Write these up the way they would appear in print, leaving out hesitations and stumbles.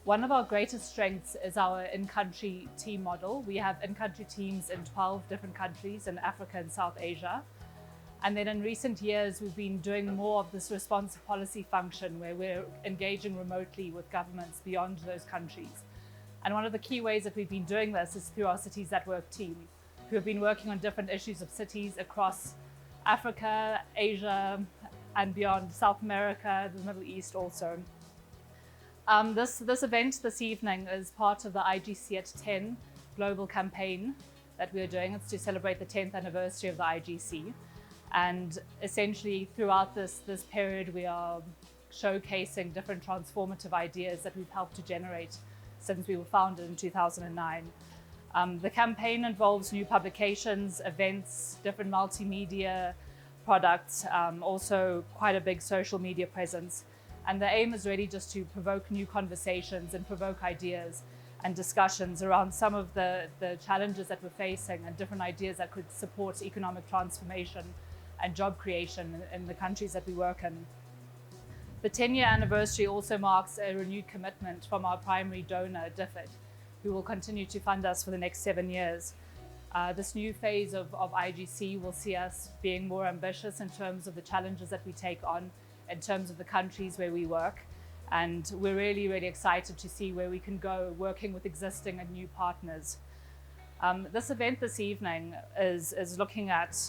One of our greatest strengths is our in-country team model. We have in-country teams in 12 different countries in Africa and South Asia. And then in recent years, we've been doing more of this responsive policy function where we're engaging remotely with governments beyond those countries. And one of the key ways that we've been doing this is through our Cities that Work team, who have been working on different issues of cities across Africa, Asia, and beyond, South America, the Middle East also. This event this evening is part of the IGC at 10 global campaign that we're doing. It's to celebrate the 10th anniversary of the IGC. And essentially throughout this period, we are showcasing different transformative ideas that we've helped to generate since we were founded in 2009. The campaign involves new publications, events, different multimedia products, also quite a big social media presence. And the aim is really just to provoke new conversations and provoke ideas and discussions around some of the challenges that we're facing and different ideas that could support economic transformation and job creation in the countries that we work in. The 10-year anniversary also marks a renewed commitment from our primary donor, DFID, who will continue to fund us for the next 7 years. This new phase of IGC will see us being more ambitious in terms of the challenges that we take on, in terms of the countries where we work. And we're really, really excited to see where we can go working with existing and new partners. This event this evening is looking at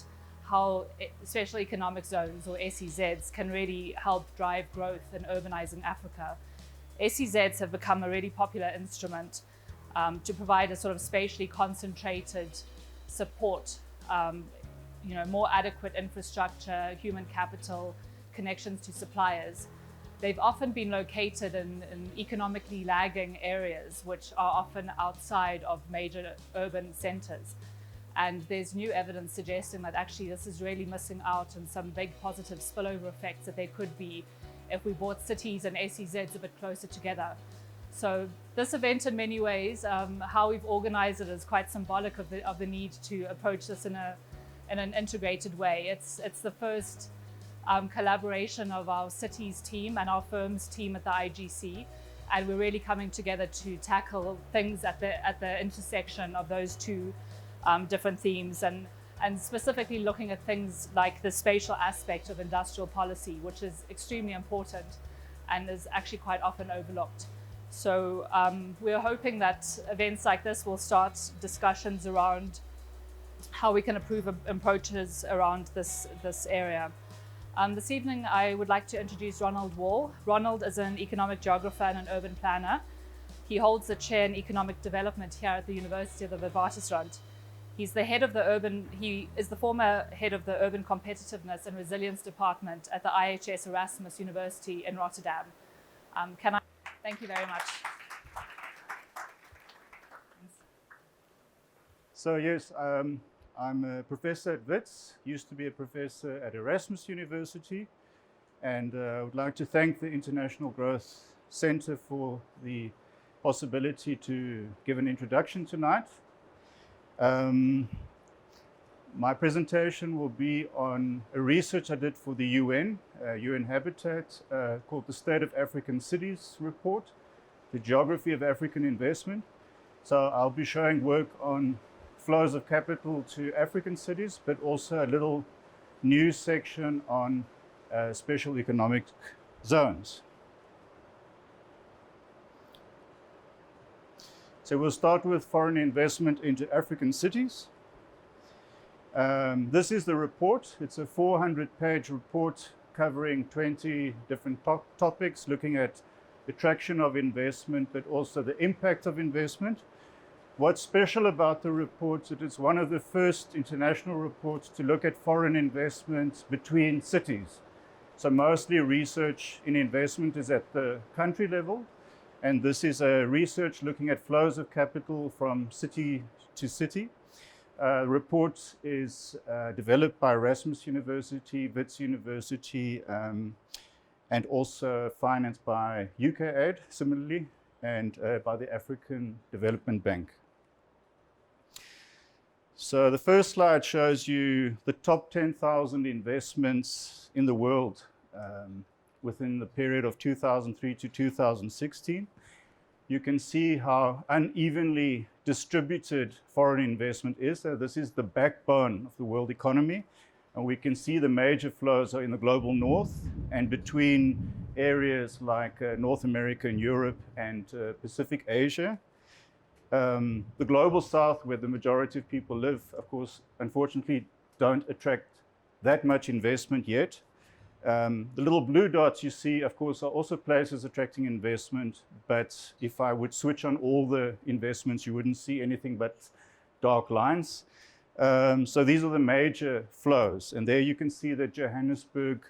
how special economic zones, or SEZs, can really help drive growth in urbanizing Africa. SEZs have become a really popular instrument to provide a sort of spatially concentrated support, more adequate infrastructure, human capital, connections to suppliers. They've often been located in economically lagging areas, which are often outside of major urban centers. And there's new evidence suggesting that actually this is really missing out on some big positive spillover effects that there could be if we brought cities and SEZs a bit closer together. So this event, in many ways, how we've organized it is quite symbolic of the need to approach this in an integrated way. It's the first collaboration of our cities team and our firms team at the IGC, and we're really coming together to tackle things at the intersection of those two different themes, and specifically looking at things like the spatial aspect of industrial policy, which is extremely important and is actually quite often overlooked. So we're hoping that events like this will start discussions around how we can improve approaches around this area. This evening, I would like to introduce Ronald Wall. Ronald is an economic geographer and an urban planner. He holds the chair in economic development here at the University of the Witwatersrand. He is the former head of the Urban Competitiveness and Resilience Department at the IHS Erasmus University in Rotterdam. Thank you very much. So yes, I'm a professor at Wits, used to be a professor at Erasmus University, and I would like to thank the International Growth Center for the possibility to give an introduction tonight. My presentation will be on a research I did for the UN Habitat, called the State of African Cities Report, the Geography of African Investment. So I'll be showing work on flows of capital to African cities, but also a little new section on special economic zones. So we'll start with foreign investment into African cities. This is the report. It's a 400-page report covering 20 different topics, looking at attraction of investment, but also the impact of investment. What's special about the report, it is one of the first international reports to look at foreign investments between cities. So mostly research in investment is at the country level, and this is a research looking at flows of capital from city to city. The report is developed by Erasmus University, Wits University, and also financed by UK Aid, similarly, and by the African Development Bank. So the first slide shows you the top 10,000 investments in the world within the period of 2003 to 2016. you can see how unevenly distributed foreign investment is. So this is the backbone of the world economy. And we can see the major flows are in the global north and between areas like North America and Europe and Pacific Asia. The global south, where the majority of people live, of course, unfortunately, don't attract that much investment yet. The little blue dots you see, of course, are also places attracting investment. But if I would switch on all the investments, you wouldn't see anything but dark lines. So these are the major flows. And there you can see that Johannesburg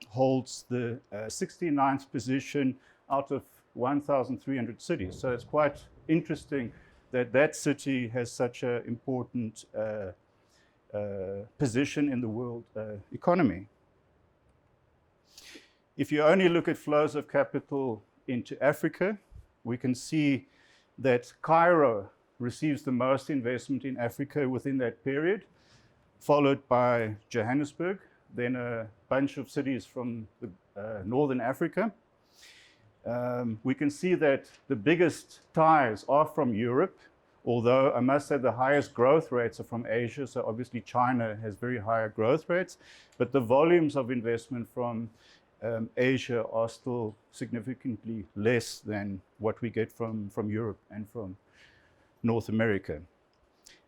holds the 69th position out of 1,300 cities. So it's quite interesting that that city has such an important position in the world economy. If you only look at flows of capital into Africa, we can see that Cairo receives the most investment in Africa within that period, followed by Johannesburg, then a bunch of cities from northern Africa. We can see that the biggest ties are from Europe, although I must say the highest growth rates are from Asia. So obviously China has very higher growth rates, but the volumes of investment from Asia are still significantly less than what we get from Europe and from North America.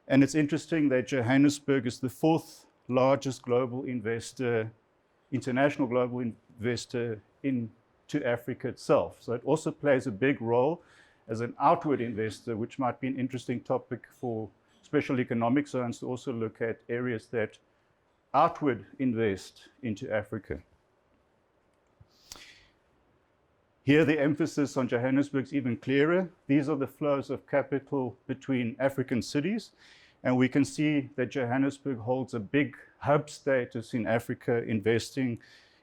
And it's interesting that Johannesburg is the fourth largest global investor, international global investor into Africa itself. So it also plays a big role as an outward investor, which might be an interesting topic for special economic zones to also look at areas that outward invest into Africa. Here, the emphasis on Johannesburg is even clearer. These are the flows of capital between African cities. And we can see that Johannesburg holds a big hub status in Africa, investing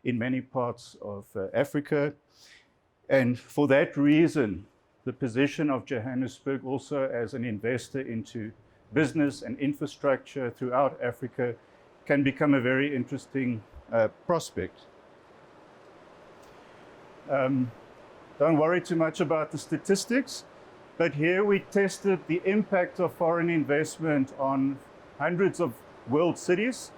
in many parts of Africa. And for that reason, the position of Johannesburg also as an investor into business and infrastructure throughout Africa can become a very interesting prospect. Don't worry too much about the statistics, but here we tested the impact of foreign investment on hundreds of world cities,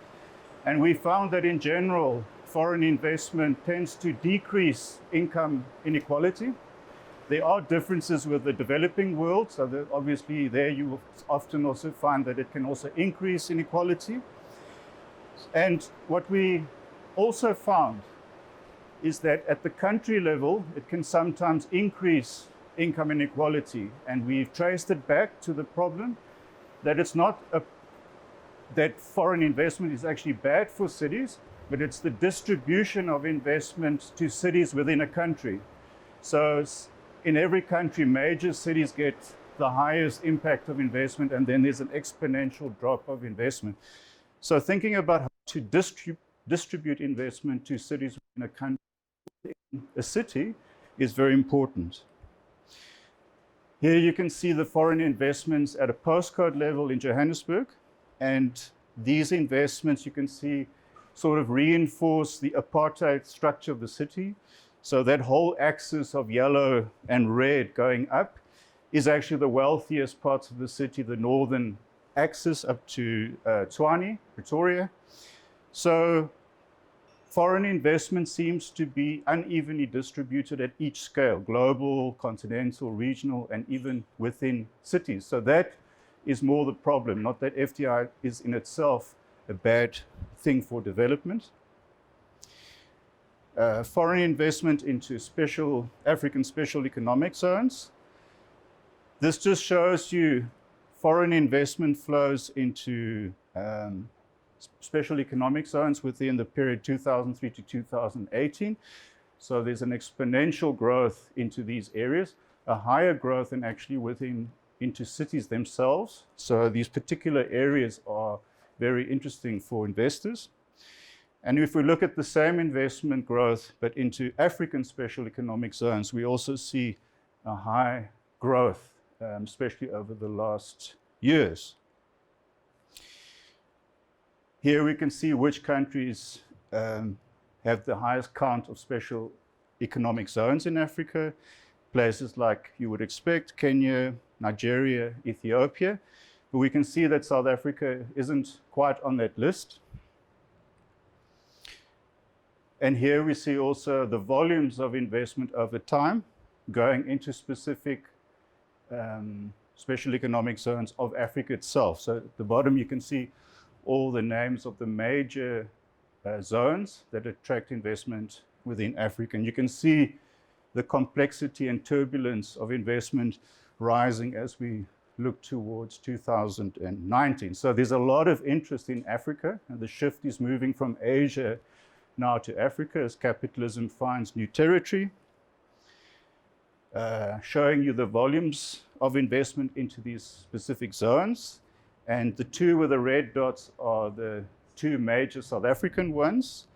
and we found that in general, foreign investment tends to decrease income inequality. There are differences with the developing world, so that obviously there you will often also find that it can also increase inequality. And what we also found is that at the country level, it can sometimes increase income inequality. And we've traced it back to the problem that it's not that foreign investment is actually bad for cities, but it's the distribution of investment to cities within a country. So in every country, major cities get the highest impact of investment, and then there's an exponential drop of investment. So thinking about how to distribute investment to cities within a country, a city, is very important. Here you can see the foreign investments at a postcode level in Johannesburg, and these investments you can see sort of reinforce the apartheid structure of the city. So that whole axis of yellow and red going up is actually the wealthiest parts of the city, the northern axis up to Tshwane, Pretoria. So foreign investment seems to be unevenly distributed at each scale, global, continental, regional, and even within cities. So that is more the problem, not that FDI is in itself a bad thing for development. Foreign investment into African special economic zones. This just shows you foreign investment flows into special economic zones within the period 2003 to 2018. So there's an exponential growth into these areas, a higher growth than actually into cities themselves. So these particular areas are very interesting for investors. And if we look at the same investment growth, but into African special economic zones, we also see a high growth, especially over the last years. Here we can see which countries have the highest count of special economic zones in Africa. places like you would expect, Kenya, Nigeria, Ethiopia. But we can see that South Africa isn't quite on that list. And here we see also the volumes of investment over time going into specific special economic zones of Africa itself. So at the bottom you can see all the names of the major zones that attract investment within Africa. And you can see the complexity and turbulence of investment rising as we look towards 2019. So there's a lot of interest in Africa, and the shift is moving from Asia now to Africa as capitalism finds new territory, showing you the volumes of investment into these specific zones. And the two with the red dots are the two major South African ones.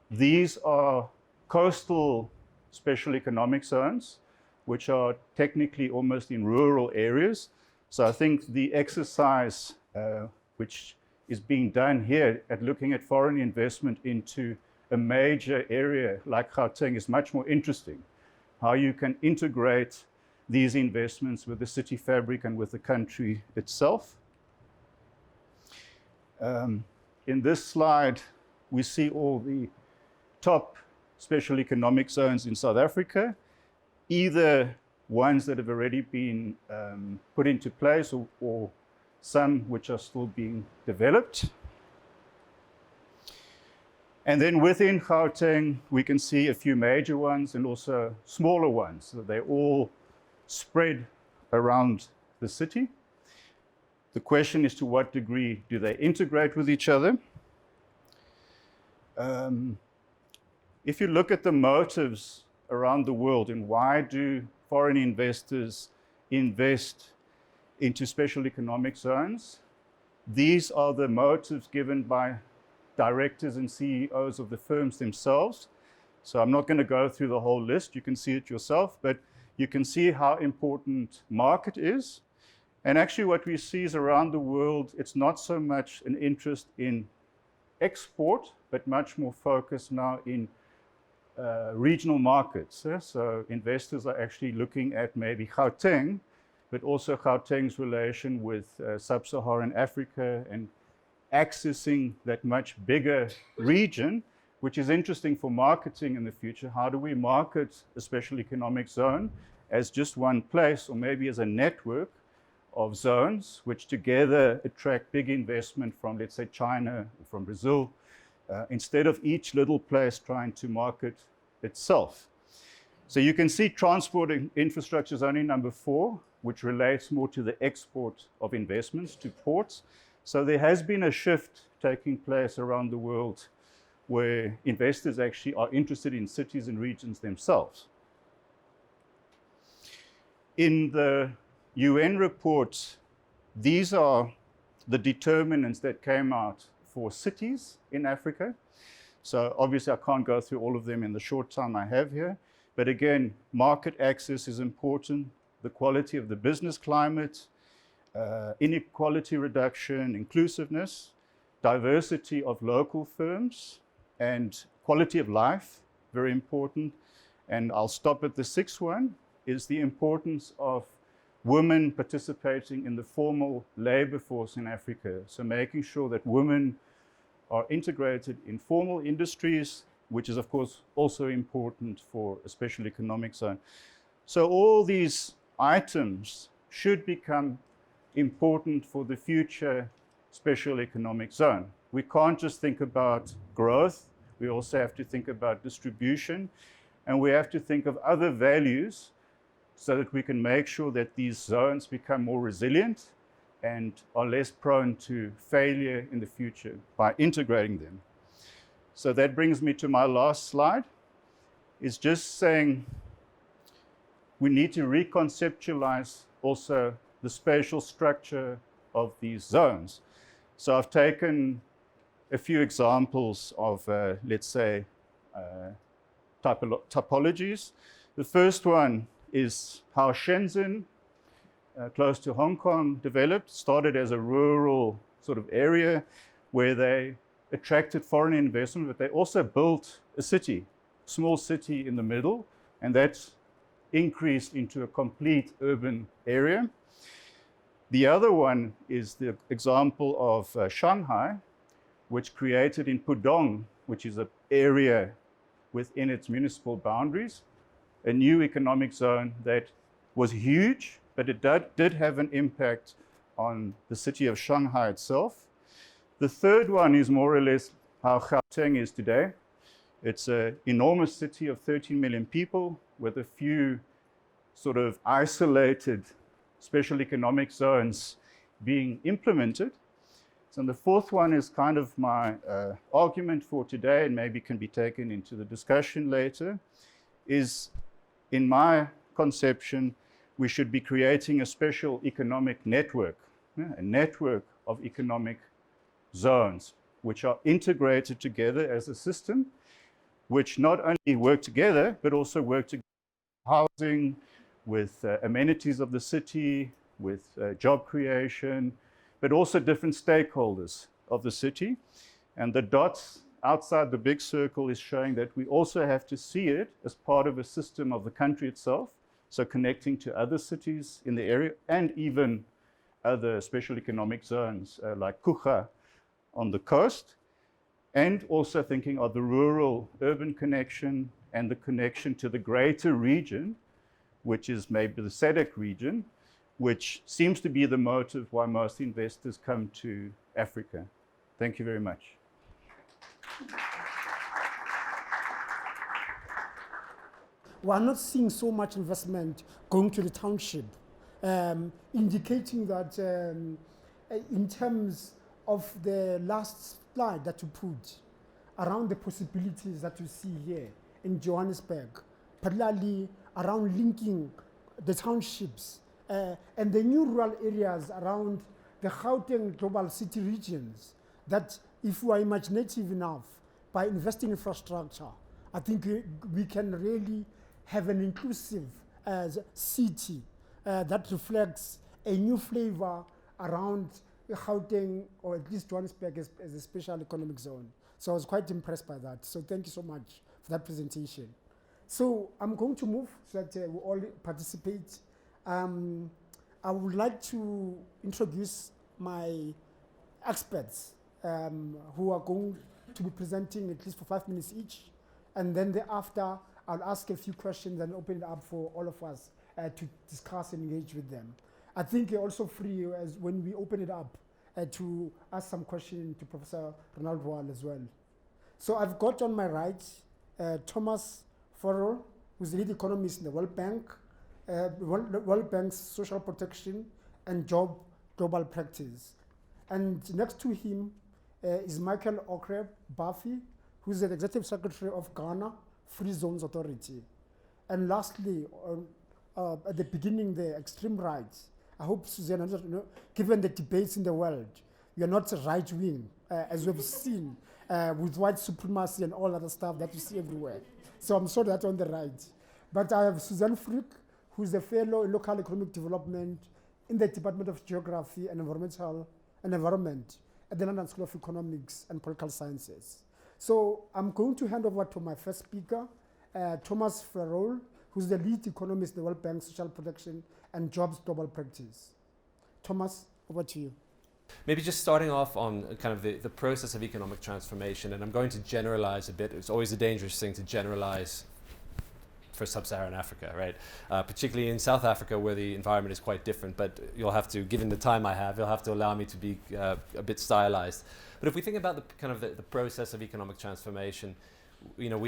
These are coastal special economic zones, which are technically almost in rural areas. So I think the exercise which is being done here at looking at foreign investment into a major area like Gauteng is much more interesting. How you can integrate these investments with the city fabric and with the country itself. In this slide, we see all the top special economic zones in South Africa, either ones that have already been put into place or some which are still being developed. And then within Gauteng, we can see a few major ones and also smaller ones. So they're all spread around the city. The question is, to what degree do they integrate with each other? If you look at the motives around the world and why do foreign investors invest into special economic zones, these are the motives given by directors and CEOs of the firms themselves. So I'm not going to go through the whole list. You can see it yourself, but you can see how important market is. And actually what we see is around the world, it's not so much an interest in export, but much more focused now in regional markets. So investors are actually looking at maybe Gauteng, but also Gauteng's relation with sub-Saharan Africa and accessing that much bigger region, which is interesting for marketing in the future. How do we market a special economic zone as just one place, or maybe as a network of zones which together attract big investment from, let's say, China or from Brazil, instead of each little place trying to market itself. So you can see transport infrastructure is only number 4, which relates more to the export of investments to ports. So there has been a shift taking place around the world where investors actually are interested in cities and regions themselves. In the UN report, these are the determinants that came out for cities in Africa. So obviously I can't go through all of them in the short time I have here. But again, market access is important, the quality of the business climate, inequality reduction, inclusiveness, diversity of local firms, and quality of life, very important. And I'll stop at the 6th one, is the importance of women participating in the formal labor force in Africa. So making sure that women are integrated in formal industries, which is of course also important for a special economic zone. So all these items should become important for the future special economic zone. We can't just think about growth, we also have to think about distribution, and we have to think of other values so that we can make sure that these zones become more resilient and are less prone to failure in the future by integrating them. So that brings me to my last slide, is just saying we need to reconceptualize also the spatial structure of these zones. So I've taken a few examples of, let's say, typologies. The first one is how Shenzhen, close to Hong Kong, developed. Started as a rural sort of area where they attracted foreign investment, but they also built a city, small city in the middle, and that increased into a complete urban area. The other one is the example of Shanghai, which created in Pudong, which is an area within its municipal boundaries, a new economic zone that was huge, but it did have an impact on the city of Shanghai itself. The third one is more or less how Gauteng is today. It's an enormous city of 13 million people with a few sort of isolated special economic zones being implemented. So the fourth one is kind of my argument for today, and maybe can be taken into the discussion later, is in my conception, we should be creating a special economic network, a network of economic zones, which are integrated together as a system, which not only work together, but also work together with housing, with amenities of the city, with job creation, but also different stakeholders of the city. And the dots outside the big circle is showing that we also have to see it as part of a system of the country itself, so connecting to other cities in the area and even other special economic zones like Kucha on the coast, and also thinking of the rural-urban connection and the connection to the greater region, which is maybe the SADC region, which seems to be the motive why most investors come to Africa. Thank you very much. We are not seeing so much investment going to the township, indicating that in terms of the last slide that you put around the possibilities that you see here in Johannesburg, particularly around linking the townships and the new rural areas around the Gauteng global city regions, that if we are imaginative enough by investing in infrastructure, I think we can really have an inclusive city that reflects a new flavor around Gauteng, or at least Johannesburg as a special economic zone. So I was quite impressed by that. So thank you so much for that presentation. So I'm going to move so that we all participate. I would like to introduce my experts who are going to be presenting at least for 5 minutes each. And then thereafter, I'll ask a few questions and open it up for all of us to discuss and engage with them. I think you're also free as when we open it up to ask some questions to Professor Ronald Wall as well. So I've got on my right Thomas Farrell, who's the lead economist in the World Bank, World Bank's Social Protection and Job Global Practice. And next to him is Michael Okrep Buffy, who's the Executive Secretary of Ghana Free Zones Authority. And lastly, at the beginning, the extreme right. I hope, Suzanne, given the debates in the world, we are not right wing, as we've seen with white supremacy and all other stuff that you see everywhere. So I'm sorry that's on the right. But I have Suzanne Frick, who's a fellow in local economic development in the Department of Geography and Environment at the London School of Economics and Political Sciences. So I'm going to hand over to my first speaker, Thomas Farrell, who's the lead economist in the World Bank Social Protection and Jobs Global Practice. Thomas, over to you. Maybe just starting off on kind of the process of economic transformation, and I'm going to generalize a bit. It's always a dangerous thing to generalize for sub-Saharan Africa, right? Particularly in South Africa, where the environment is quite different, but you'll have to, given the time I have, you'll have to allow me to be a bit stylized. But if we think about the process of economic transformation, you know,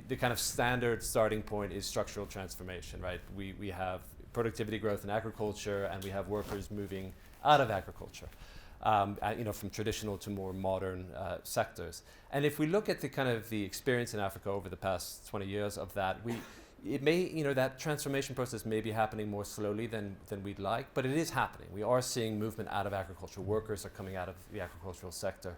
the kind of standard starting point is structural transformation, right? We have productivity growth in agriculture, and we have workers moving out of agriculture, you know, from traditional to more modern sectors. And if we look at the experience in Africa over the past 20 years of that, it may, you know, that transformation process may be happening more slowly than we'd like, but it is happening. We are seeing movement out of agriculture. Workers are coming out of the agricultural sector.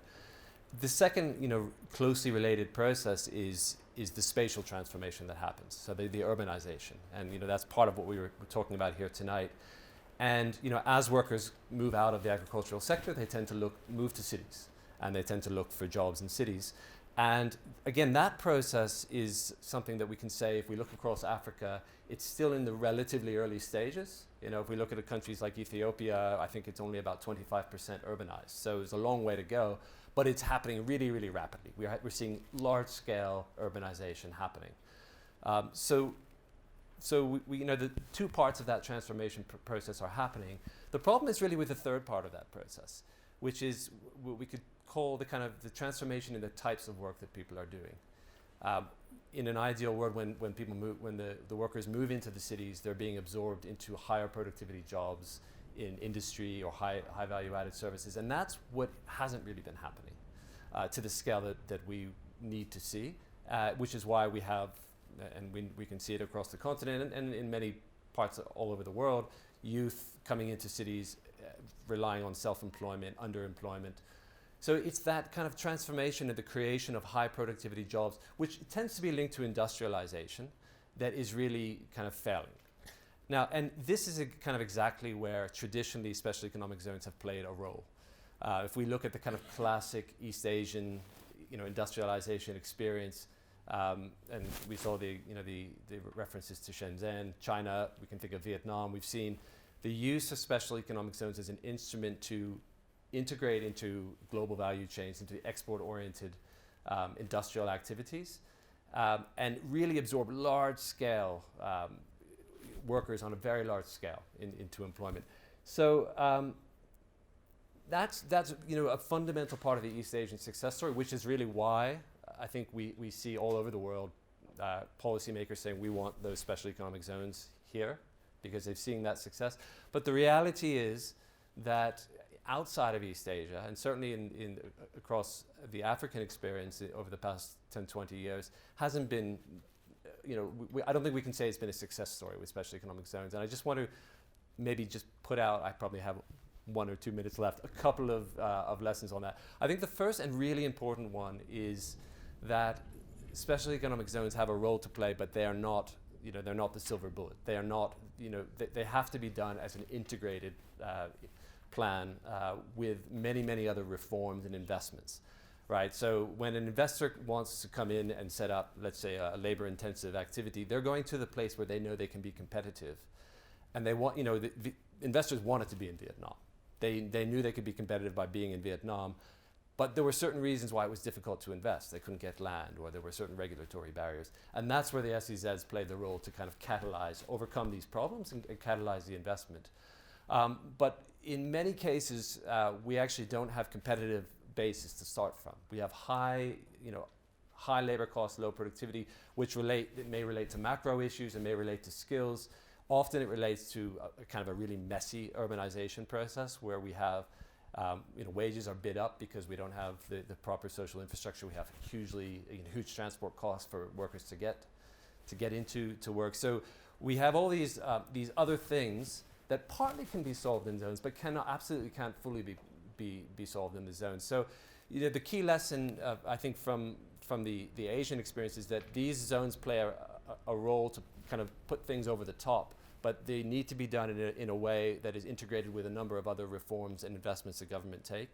The second, you know, closely related process is the spatial transformation that happens. So the urbanization, and you know, that's part of what we're talking about here tonight. And you know, as workers move out of the agricultural sector, they tend to move to cities, and they tend to look for jobs in cities. And again, that process is something that we can say, if we look across Africa, it's still in the relatively early stages. If we look at countries like Ethiopia, I think it's only about 25% urbanized. So there's a long way to go, but it's happening really, really rapidly. We're seeing large-scale urbanization happening. So the two parts of that transformation process are happening. The problem is really with the third part of that process, which is what we could call the transformation in the types of work that people are doing. In an ideal world, when people move, when the workers move into the cities, they're being absorbed into higher productivity jobs in industry or high value added services, and that's what hasn't really been happening to the scale that we need to see, which is why we have, and we can see it across the continent and in many parts all over the world, youth coming into cities, relying on self-employment, underemployment. So it's that kind of transformation and the creation of high productivity jobs, which tends to be linked to industrialization, that is really kind of failing. Now, and this is kind of exactly where traditionally special economic zones have played a role. If we look at the kind of classic East Asian, industrialization experience, and we saw the references to Shenzhen, China, we can think of Vietnam, we've seen the use of special economic zones as an instrument to integrate into global value chains, into export-oriented industrial activities, and really absorb large-scale workers on a very large scale into employment. So that's a fundamental part of the East Asian success story, which is really why I think we see all over the world policymakers saying we want those special economic zones here because they've seen that success. But the reality is that outside of East Asia, and certainly across the African experience over the past 10, 20 years, hasn't been, I don't think we can say it's been a success story with special economic zones. And I just want to maybe just put out, I probably have 1 or 2 minutes left, a couple of lessons on that. I think the first and really important one is that special economic zones have a role to play, but they are not, they're not the silver bullet. They are not, they have to be done as an integrated plan with many, many other reforms and investments, right? So when an investor wants to come in and set up, let's say, a labor-intensive activity, they're going to the place where they know they can be competitive. And they want, the investors wanted to be in Vietnam. They knew they could be competitive by being in Vietnam, but there were certain reasons why it was difficult to invest. They couldn't get land, or there were certain regulatory barriers. And that's where the SEZs played the role to kind of catalyze, overcome these problems and catalyze the investment. But in many cases, we actually don't have competitive basis to start from. We have high labor costs, low productivity, which may relate to macro issues and may relate to skills. Often it relates to a kind of a really messy urbanization process where we have, wages are bid up because we don't have the proper social infrastructure. We have huge transport costs for workers to get into work. So we have all these other things that partly can be solved in zones, but absolutely can't fully be solved in the zones. So, the key lesson I think from the Asian experience is that these zones play a role to kind of put things over the top, but they need to be done in a way that is integrated with a number of other reforms and investments the government take.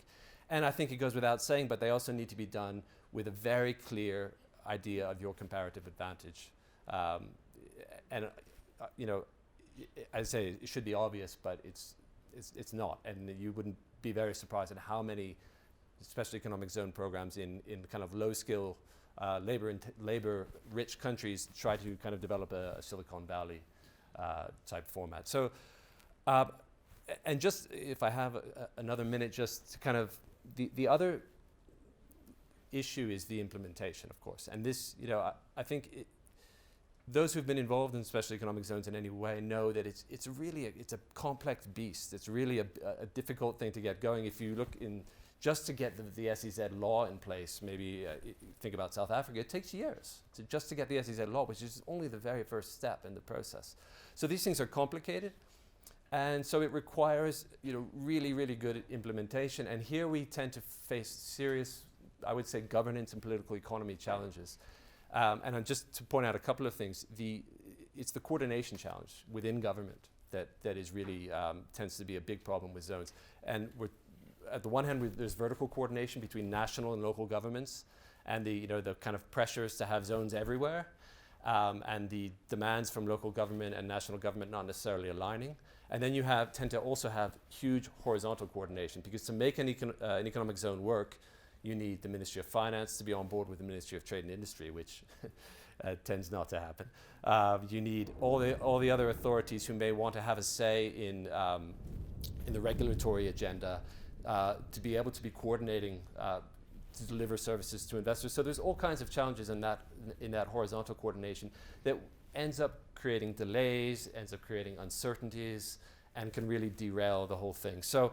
And I think it goes without saying, but they also need to be done with a very clear idea of your comparative advantage. I say it should be obvious, but it's not. And you wouldn't be very surprised at how many special economic zone programs in kind of low skill, labor-rich countries try to kind of develop a Silicon Valley type format. So, and just if I have another minute, just to kind of, the other issue is the implementation, of course. And this, I think those who've been involved in special economic zones in any way know that it's a complex beast. It's really a difficult thing to get going. If you look just to get the SEZ law in place, maybe think about South Africa, it takes years just to get the SEZ law, which is only the very first step in the process. So these things are complicated, and so it requires really, really good implementation. And here we tend to face serious, I would say, governance and political economy challenges. And just to point out a couple of things, it's the coordination challenge within government that is really tends to be a big problem with zones. And at the one hand, there's vertical coordination between national and local governments, and the kind of pressures to have zones everywhere, and the demands from local government and national government not necessarily aligning. And then you tend to also have huge horizontal coordination, because to make an economic zone work, you need the Ministry of Finance to be on board with the Ministry of Trade and Industry, which tends not to happen. You need all the other authorities who may want to have a say in the regulatory agenda to be able to be coordinating to deliver services to investors. So there's all kinds of challenges in that horizontal coordination that ends up creating delays, ends up creating uncertainties, and can really derail the whole thing. So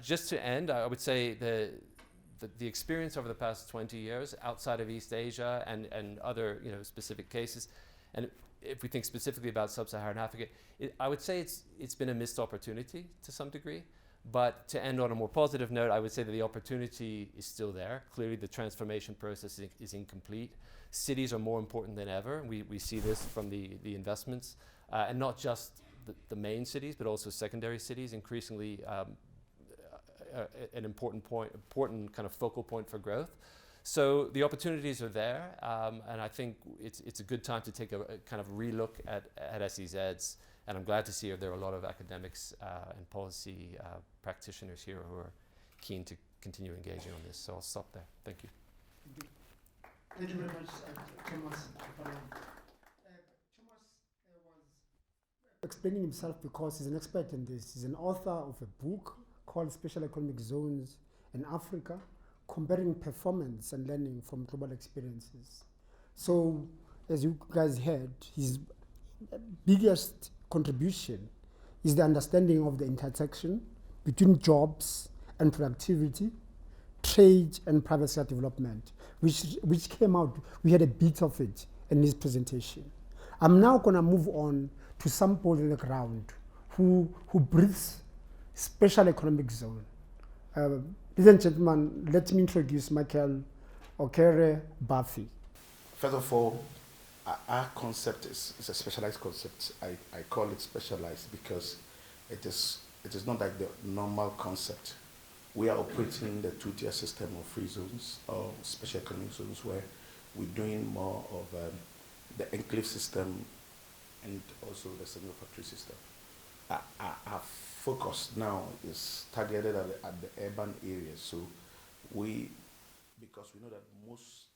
just to end, I would say the experience over the past 20 years outside of East Asia and other specific cases, and if we think specifically about sub-Saharan Africa, I would say it's been a missed opportunity to some degree. But to end on a more positive note, I would say that the opportunity is still there. Clearly, the transformation process is incomplete. Cities are more important than ever. We see this from the investments, and not just the main cities, but also secondary cities, increasingly an important kind of focal point for growth. So the opportunities are there, and I think it's a good time to take a kind of relook at SEZs. And I'm glad to see there are a lot of academics and policy practitioners here who are keen to continue engaging on this. So I'll stop there. Thank you. Thank you very much, Thomas. Thomas was explaining himself because he's an expert in this. He's an author of a book called Spatial Economic Zones in Africa, comparing performance and learning from global experiences. So, as you guys heard, his biggest contribution is the understanding of the intersection between jobs and productivity, trade and private sector development, which came out, we had a bit of it in his presentation. I'm now going to move on to some people on the ground who breathes Spatial Economic Zone. Ladies and gentlemen, let me introduce Michael Okere Buffy. First of all, our concept is a specialized concept. I call it specialized because it is not like the normal concept. We are operating the two-tier system of free zones or special economic zones, where we're doing more of the enclave system and also the single factory system. Our focus now is targeted at the urban areas. So because we know that most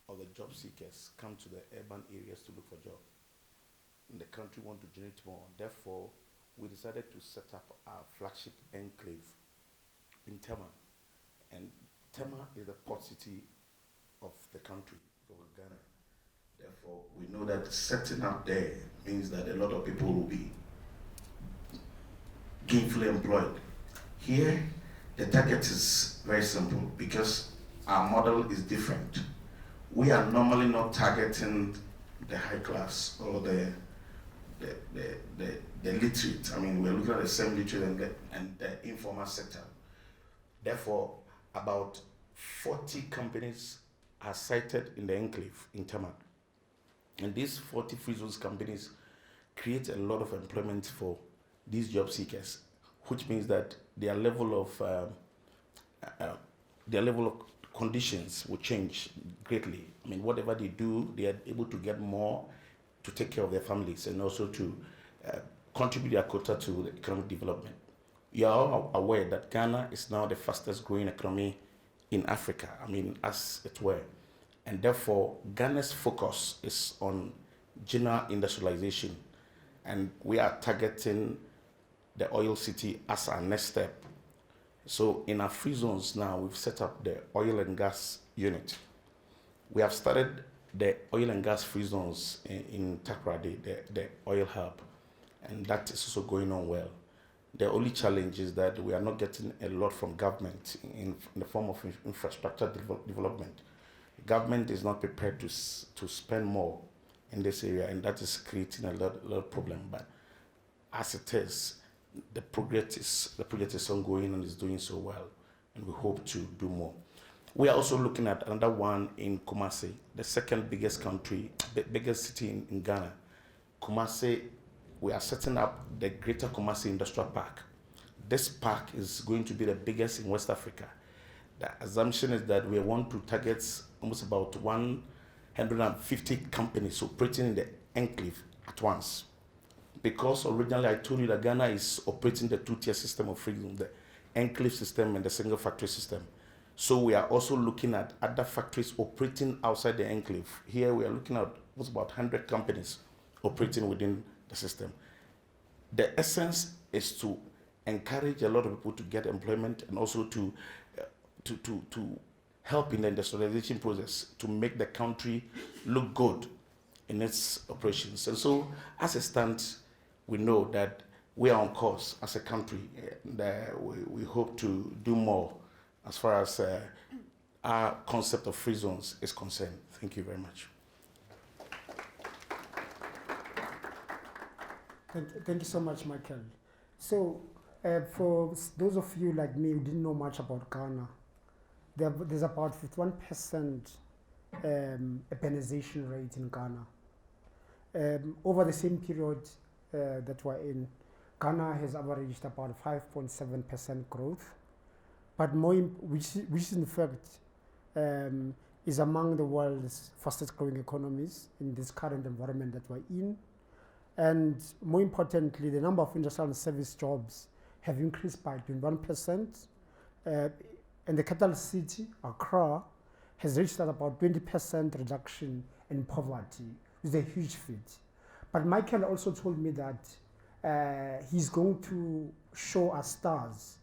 of the job seekers come to the urban areas to look for jobs. And the country want to generate more. Therefore, we decided to set up our flagship enclave in Tema. And Tema is the port city of the country, of Ghana. Therefore, we know that setting up there means that a lot of people will be gainfully employed. Here, the target is very simple because our model is different. We are normally not targeting the high class or the literate. I mean, we're looking at the semi-literate and the informal sector. Therefore, about 40 companies are cited in the enclave in Tema. And these 40 free zones companies create a lot of employment for these job seekers, which means that their level of conditions will change greatly. I mean, whatever they do, they are able to get more to take care of their families and also to contribute their quota to the economic development. You are all aware that Ghana is now the fastest growing economy in Africa, I mean, as it were. And therefore, Ghana's focus is on general industrialization. And we are targeting the oil city as our next step. So in our free zones now, we've set up the oil and gas unit. We have started the oil and gas free zones in Takoradi, the oil hub, and that is also going on well. The only challenge is that we are not getting a lot from government in the form of infrastructure development. Government is not prepared to spend more in this area, and that is creating a lot of problem. But as it is, the project is ongoing and is doing so well, and we hope to do more. We are also looking at another one in Kumasi, the second biggest country, biggest city in Ghana. Kumasi, we are setting up the Greater Kumasi Industrial Park. This park is going to be the biggest in West Africa. The assumption is that we want to target almost about 150 companies operating in the enclave at once. Because originally I told you that Ghana is operating the two-tier system of freedom, the enclave system and the single factory system. So we are also looking at other factories operating outside the enclave. Here we are looking at what's about 100 companies operating within the system. The essence is to encourage a lot of people to get employment and also to help in the industrialization process to make the country look good in its operations. And so as it stands, we know that we are on course as a country, and we hope to do more as far as our concept of free zones is concerned. Thank you very much. Thank you so much, Michael. So, for those of you like me who didn't know much about Ghana, there's about 51% urbanization rate in Ghana. Over the same period that we're in, Ghana has averaged about 5.7% growth, but which in fact is among the world's fastest growing economies in this current environment that we're in. And more importantly, the number of industrial and service jobs have increased by 21%. And the capital city, Accra, has reached about 20% reduction in poverty, which is a huge feat. But Michael also told me that he's going to show us stars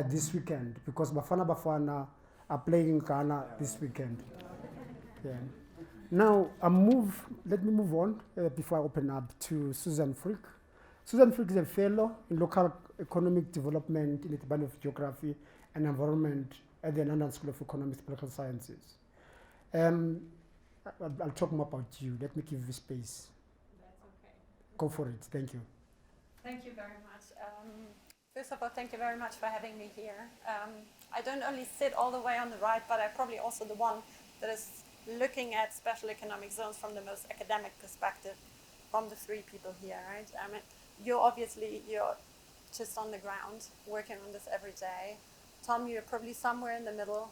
this weekend, because Bafana Bafana are playing in Ghana this weekend. Yeah. Now, let me move on before I open up to Susan Frick. Susan Frick is a fellow in local economic development in the Department of Geography and Environment at the London School of Economics and Political Sciences. I'll talk more about you. Let me give you space. That's okay. Go for it. Thank you. Thank you very much. First of all, thank you very much for having me here. I don't only sit all the way on the right, but I'm probably also the one that is looking at special economic zones from the most academic perspective from the three people here, right? I mean, you're just on the ground working on this every day. Tom, you're probably somewhere in the middle,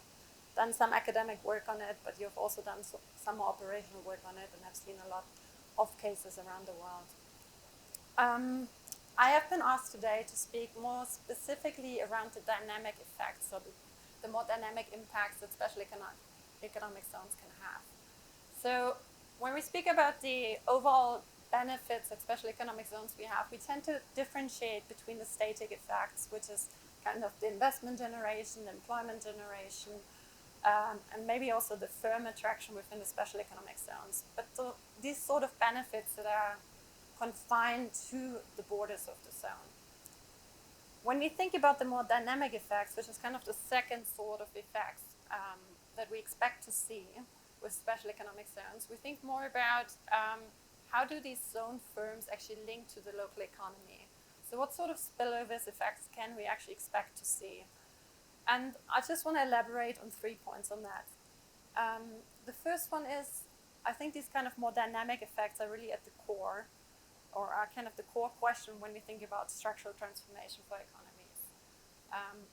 done some academic work on it, but you've also done some more operational work on it and have seen a lot of cases around the world. I have been asked today to speak more specifically around the dynamic effects, so the more dynamic impacts that special economic zones can have. So when we speak about the overall benefits that special economic zones we have, we tend to differentiate between the static effects, which is kind of the investment generation, the employment generation, and maybe also the firm attraction within the special economic zones. But these sort of benefits that are confined to the borders of the zone. When we think about the more dynamic effects, which is kind of the second sort of effects that we expect to see with special economic zones, we think more about how do these zone firms actually link to the local economy. So what sort of spillover effects can we actually expect to see? And I just want to elaborate on 3 points on that. The first one is, I think these kind of more dynamic effects are really at the core, or are kind of the core question when we think about structural transformation for economies.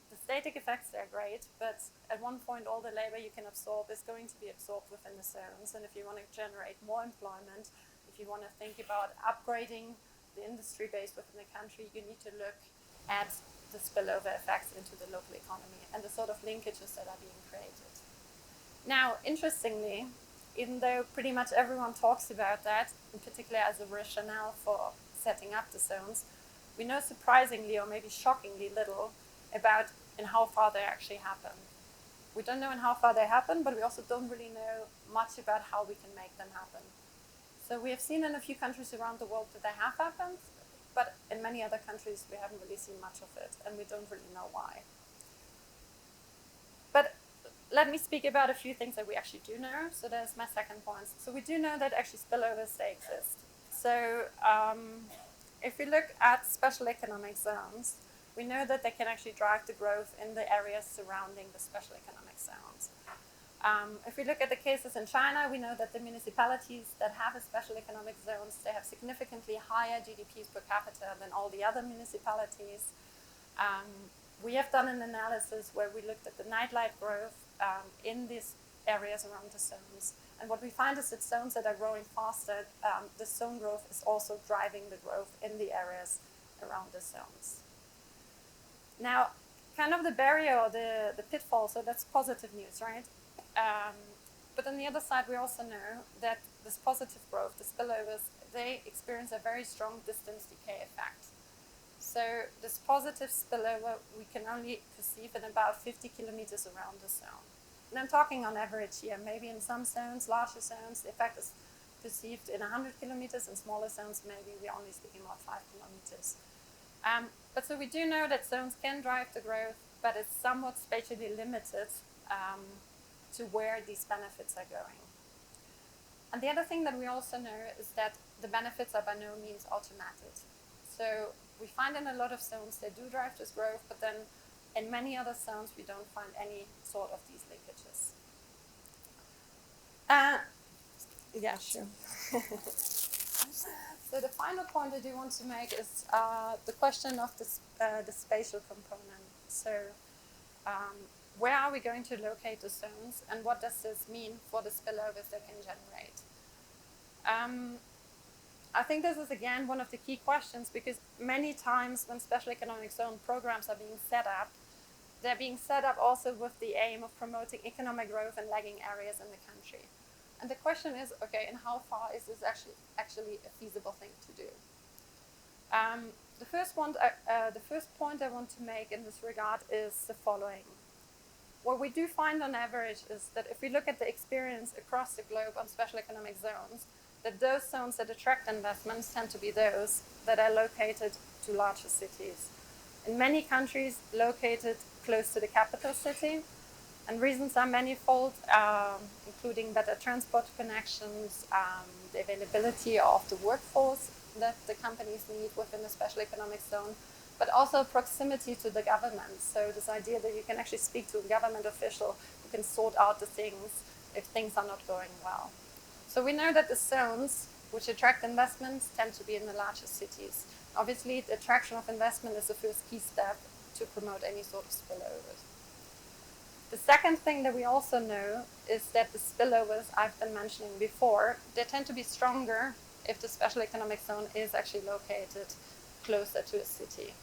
The static effects, they're great, but at one point all the labor you can absorb is going to be absorbed within the zones. And if you want to generate more employment, if you want to think about upgrading the industry base within the country, you need to look at the spillover effects into the local economy and the sort of linkages that are being created. Now, interestingly, even though pretty much everyone talks about that, in particular as a rationale for setting up the zones, we know surprisingly or maybe shockingly little about in how far they actually happen. We don't know in how far they happen, but we also don't really know much about how we can make them happen. So we have seen in a few countries around the world that they have happened, but in many other countries we haven't really seen much of it, and we don't really know why. But let me speak about a few things that we actually do know. So there's my second point. So we do know that actually spillovers, they exist. So if we look at special economic zones, we know that they can actually drive the growth in the areas surrounding the special economic zones. If we look at the cases in China, we know that the municipalities that have a special economic zones, they have significantly higher GDPs per capita than all the other municipalities. we have done an analysis where we looked at the nightlight growth in these areas around the zones. And what we find is that zones that are growing faster, the zone growth is also driving the growth in the areas around the zones. Now, kind of the barrier or the pitfall, so that's positive news, right? But on the other side, we also know that this positive growth, the spillovers, they experience a very strong distance decay effect. So this positive spillover, we can only perceive in about 50 kilometers around the zone. And I'm talking on average here. Maybe in some zones, larger zones, the effect is perceived in 100 kilometers. In smaller zones, maybe we're only speaking about 5 kilometers. But so we do know that zones can drive the growth, but it's somewhat spatially limited to where these benefits are going. And the other thing that we also know is that the benefits are by no means automatic. So we find in a lot of zones they do drive this growth, but then in many other zones we don't find any sort of these linkages. Yeah, sure. So the final point I do want to make is the question of the spatial component. So where are we going to locate the zones, and what does this mean for the spillovers they can generate? I think this is again one of the key questions, because many times when special economic zone programs are being set up, they're being set up also with the aim of promoting economic growth in lagging areas in the country. And the question is, okay, and how far is this actually a feasible thing to do? The first point I want to make in this regard is the following. What we do find on average is that if we look at the experience across the globe on special economic zones, that those zones that attract investments tend to be those that are located to larger cities. In many countries located close to the capital city, and reasons are manifold, including better transport connections, the availability of the workforce that the companies need within a special economic zone, but also proximity to the government. So this idea that you can actually speak to a government official who can sort out the things if things are not going well. So we know that the zones which attract investments tend to be in the larger cities. Obviously, the attraction of investment is the first key step to promote any sort of spillovers. The second thing that we also know is that the spillovers I've been mentioning before, they tend to be stronger if the special economic zone is actually located closer to a city.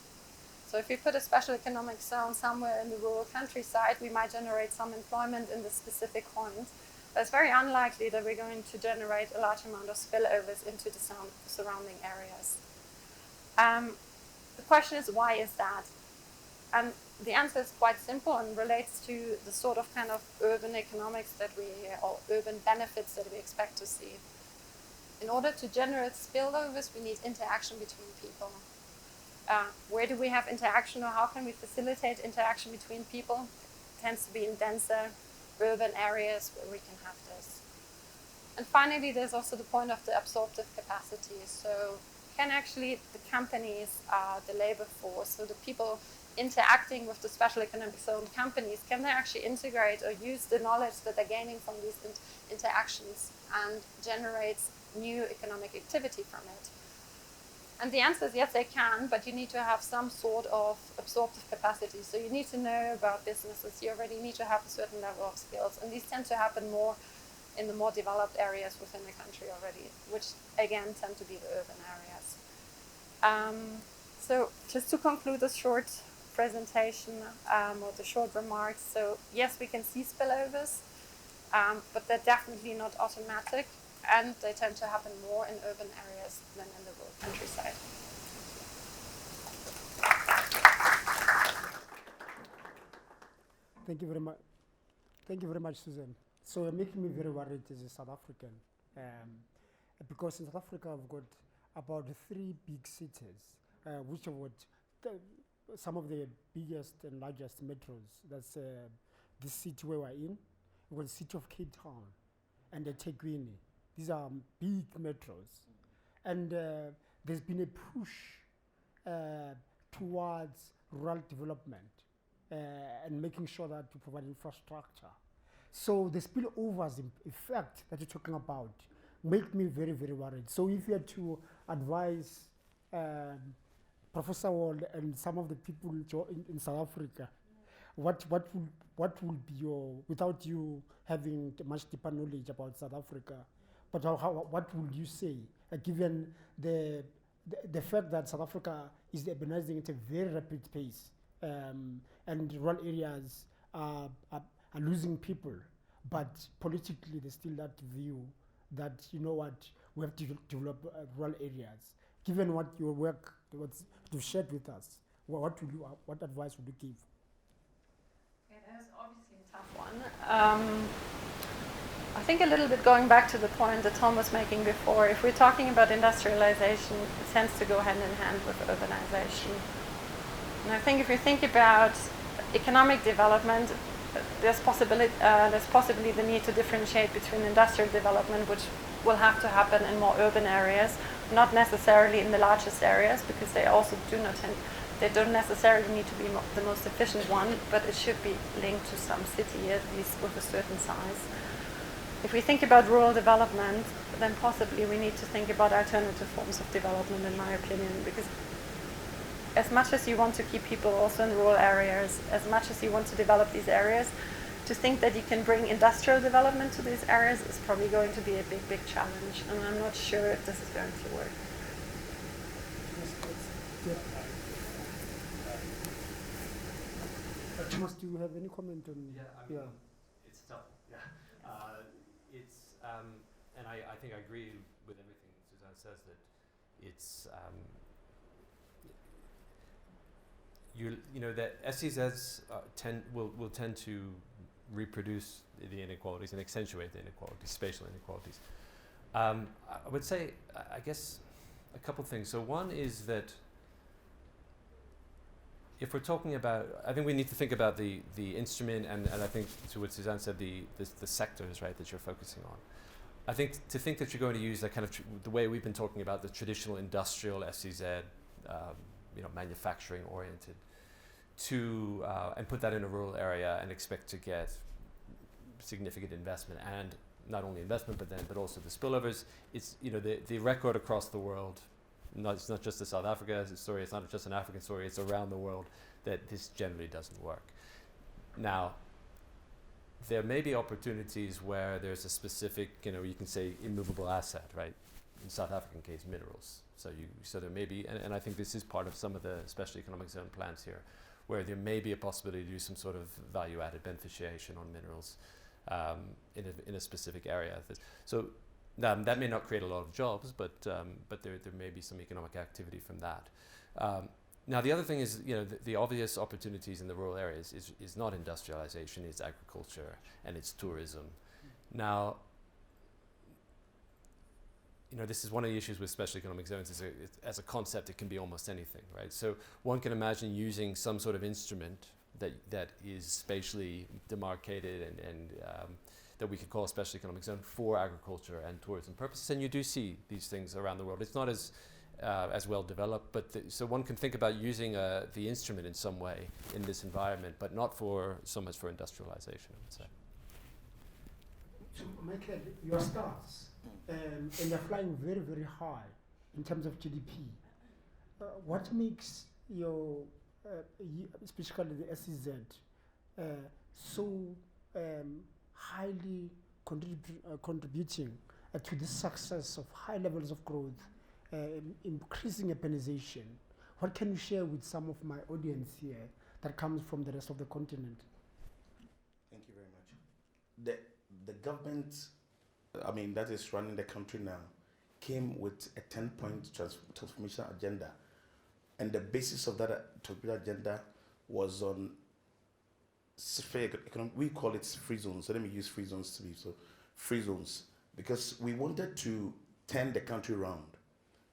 So if we put a special economic zone somewhere in the rural countryside, we might generate some employment in the specific point, but it's very unlikely that we're going to generate a large amount of spillovers into the surrounding areas. The question is, why is that? And the answer is quite simple and relates to the sort of kind of urban economics or urban benefits that we expect to see. In order to generate spillovers, we need interaction between people. Where do we have interaction, or how can we facilitate interaction between people? It tends to be in denser urban areas where we can have this. And finally, there's also the point of the absorptive capacity. So can actually the companies, the labor force, so the people interacting with the special economic zone companies, can they actually integrate or use the knowledge that they're gaining from these interactions and generate new economic activity from it? And the answer is yes, they can, but you need to have some sort of absorptive capacity. So you need to know about businesses. You already need to have a certain level of skills. And these tend to happen more in the more developed areas within the country already, which again tend to be the urban areas. So just to conclude this short presentation or the short remarks. So yes, we can see spillovers, but they're definitely not automatic. And they tend to happen more in urban areas than in the rural countryside. Thank you very much. Thank you very much, Susan. So you're making me very worried as a South African, because in South Africa we've got about 3 big cities, which are some of the biggest and largest metros. That's the city where we're in. We've got the city of Cape Town and the eThekwini. These are big metros. And there's been a push towards rural development and making sure that you provide infrastructure. So the spillovers effect that you're talking about make me very, very worried. So if you had to advise Professor Wall and some of the people in South Africa, what will be your, without you having much deeper knowledge about South Africa, but what would you say, given the fact that South Africa is urbanizing at a very rapid pace, and rural areas are losing people, but politically there's still that view that, you know what, we have to develop rural areas. Given what your work, what you've shared with us, what advice would you give? It is obviously a tough one. I think a little bit going back to the point that Tom was making before, if we're talking about industrialization, it tends to go hand in hand with urbanization. And I think if you think about economic development, there's possibly the need to differentiate between industrial development, which will have to happen in more urban areas, not necessarily in the largest areas, because they also they don't necessarily need to be the most efficient one, but it should be linked to some city, at least with a certain size. If we think about rural development, then possibly we need to think about alternative forms of development, in my opinion, because as much as you want to keep people also in rural areas, as much as you want to develop these areas, to think that you can bring industrial development to these areas is probably going to be a big, big challenge, and I'm not sure if this is going to work. Thomas, do you have any comment on? Yeah, it's tough. Yeah, and I think I agree with everything Suzanne says, that it's you know that SEZs will tend to reproduce the inequalities and accentuate the inequalities, spatial inequalities. I would say, I guess, a couple things. So one is that if we're talking about, I think we need to think about the instrument, and I think to what Suzanne said, the sectors, right, that you're focusing on. I think to think that you're going to use that kind of the way we've been talking about the traditional industrial SEZ, manufacturing oriented, to and put that in a rural area and expect to get significant investment, and not only investment but also the spillovers. It's the record across the world. It's not just a South Africa story, it's not just an African story, it's around the world, that this generally doesn't work. Now, there may be opportunities where there's a specific, you can say immovable asset, right? In South African case, minerals. So there may be, and I think this is part of some of the special economic zone plans here, where there may be a possibility to do some sort of value-added beneficiation on minerals in a specific area. So that may not create a lot of jobs, but there may be some economic activity from that. Now the other thing is, the obvious opportunities in the rural areas is not industrialization, it's agriculture and it's tourism. Now, this is one of the issues with special economic zones, is as a concept it can be almost anything, right? So one can imagine using some sort of instrument that is spatially demarcated and that we could call a special economic zone for agriculture and tourism purposes, and you do see these things around the world. It's not as well developed, but so one can think about using the instrument in some way in this environment, but not so much for industrialization, I would say. So, Michael, your stats, and they're flying very, very high in terms of GDP. What makes your, especially the SEZ, so highly contributing to the success of high levels of growth, increasing urbanization? What can you share with some of my audience here that comes from the rest of the continent? Thank you very much. The government, that is running the country now, came with a 10-point transformation agenda. And the basis of that transformation agenda was on we call it free zones. So let me use free zones to be so free zones, because we wanted to turn the country around,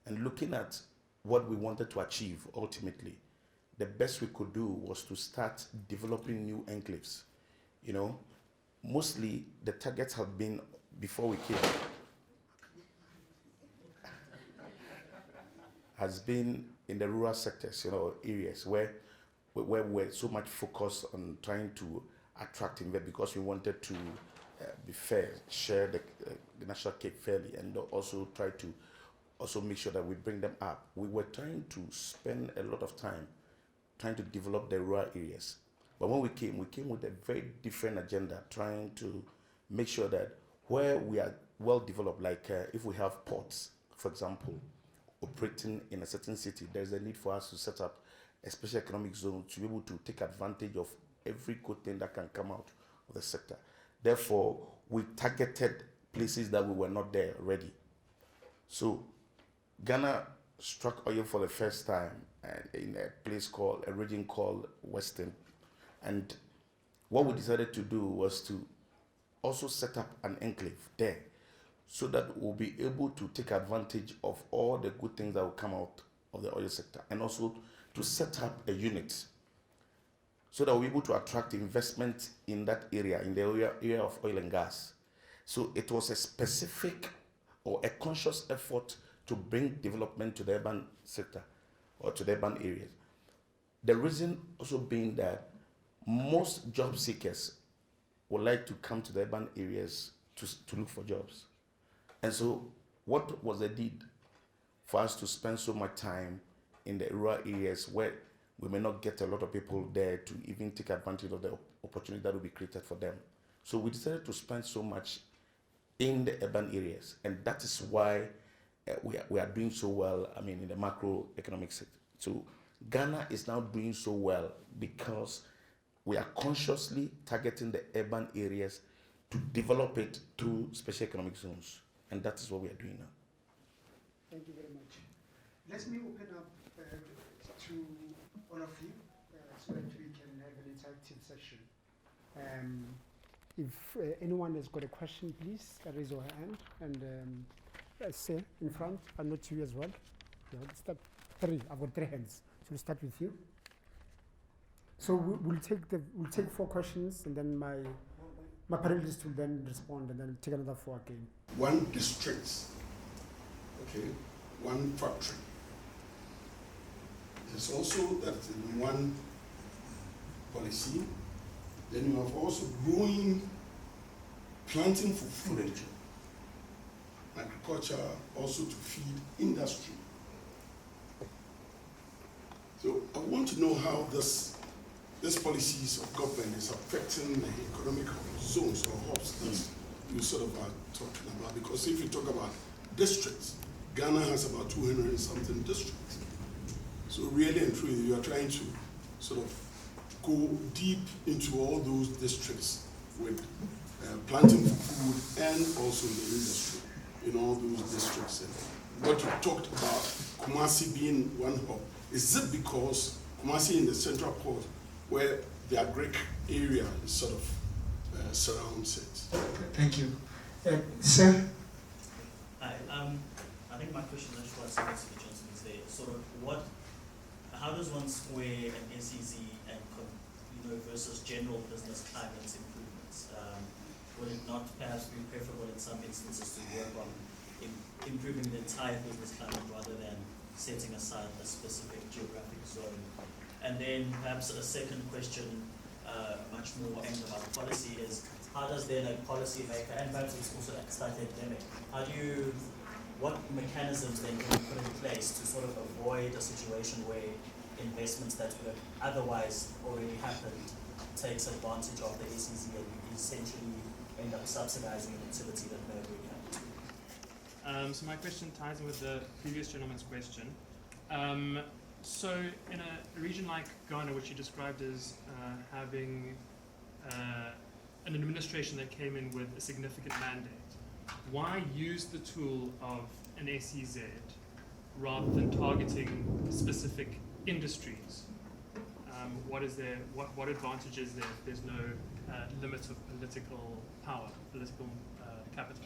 and looking at what we wanted to achieve ultimately, the best we could do was to start developing new enclaves. Mostly the targets have been, before we came, has been in the rural sectors, areas where we're so much focused on trying to attract investment, because we wanted to be fair, share the national cake fairly, and also try to also make sure that we bring them up. We were trying to spend a lot of time trying to develop the rural areas. But when we came with a very different agenda, trying to make sure that where we are well developed, like if we have ports, for example, operating in a certain city, there's a need for us to set up a special economic zone to be able to take advantage of every good thing that can come out of the sector. Therefore, we targeted places that we were not there already. So Ghana struck oil for the first time in a region called Western. And what we decided to do was to also set up an enclave there so that we'll be able to take advantage of all the good things that will come out of the oil sector, and also to set up a unit so that we'll be able to attract investment in that area, in the area of oil and gas. So it was a specific or a conscious effort to bring development to the urban sector or to the urban areas. The reason also being that most job seekers would like to come to the urban areas to look for jobs. And so what was the need for us to spend so much time in the rural areas where we may not get a lot of people there to even take advantage of the opportunity that will be created for them? So we decided to spend so much in the urban areas, and that is why we are doing so well, I mean, in the macroeconomic sector. So Ghana is now doing so well because we are consciously targeting the urban areas to develop it through special economic zones. And that is what we are doing now. Thank you very much. Let me open up to all of you so that we can have an interactive session. If anyone has got a question, please raise your hand and say in front. I'm not you as well. Yeah, let's start three. I've got 3 hands. So we'll start with you. So we'll take 4 questions, and then my panelists will then respond, and then we'll take another 4 again. One district, okay, one factory. There's also that in one policy. Then you have also growing, planting for food, agriculture, also to feed industry. So I want to know how this policies of government is affecting the economic zones or hubs that you sort of are talking about. Because if you talk about districts, Ghana has about 200 and something districts. So really and truly, you are trying to sort of go deep into all those districts with planting for food and also the industry in all those districts. And what you talked about, Kumasi being one hub, is it because Kumasi in the central port where the agric area is sort of surrounds it? Thank you. Sir? Hi, I think my question is what Mr. Johnson is there. Sort of how does one square an SEZ and versus general business climate improvements? Would it not perhaps be preferable in some instances to work on improving the entire business climate rather than setting aside a specific geographic zone? And then perhaps a second question, much more aimed about policy, is how does then a policy maker, and perhaps it's also slightly academic, what mechanisms then can we put in place to sort of avoid a situation where investments that would have otherwise already happened takes advantage of the SEZ and you essentially end up subsidizing an activity that may have already happened? So my question ties in with the previous gentleman's question. So in a region like Ghana, which you described as having an administration that came in with a significant mandate, why use the tool of an SEZ rather than targeting specific industries? What advantage is there if there's no limit of political power, political capital?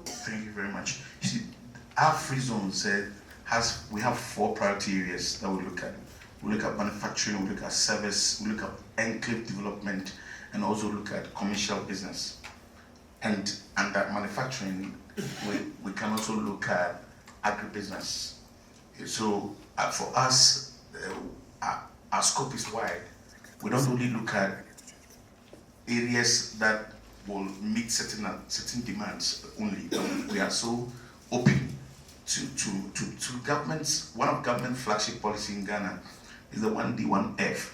Thank you very much. You see, our free zone we have 4 priority areas that we look at. We look at manufacturing, we look at service, we look at enclave development, and also look at commercial business. And that manufacturing, we can also look at agribusiness. So for us, our scope is wide. We don't only look at areas that will meet certain demands only. We are so open to governments. One of government flagship policy in Ghana is the 1D1F.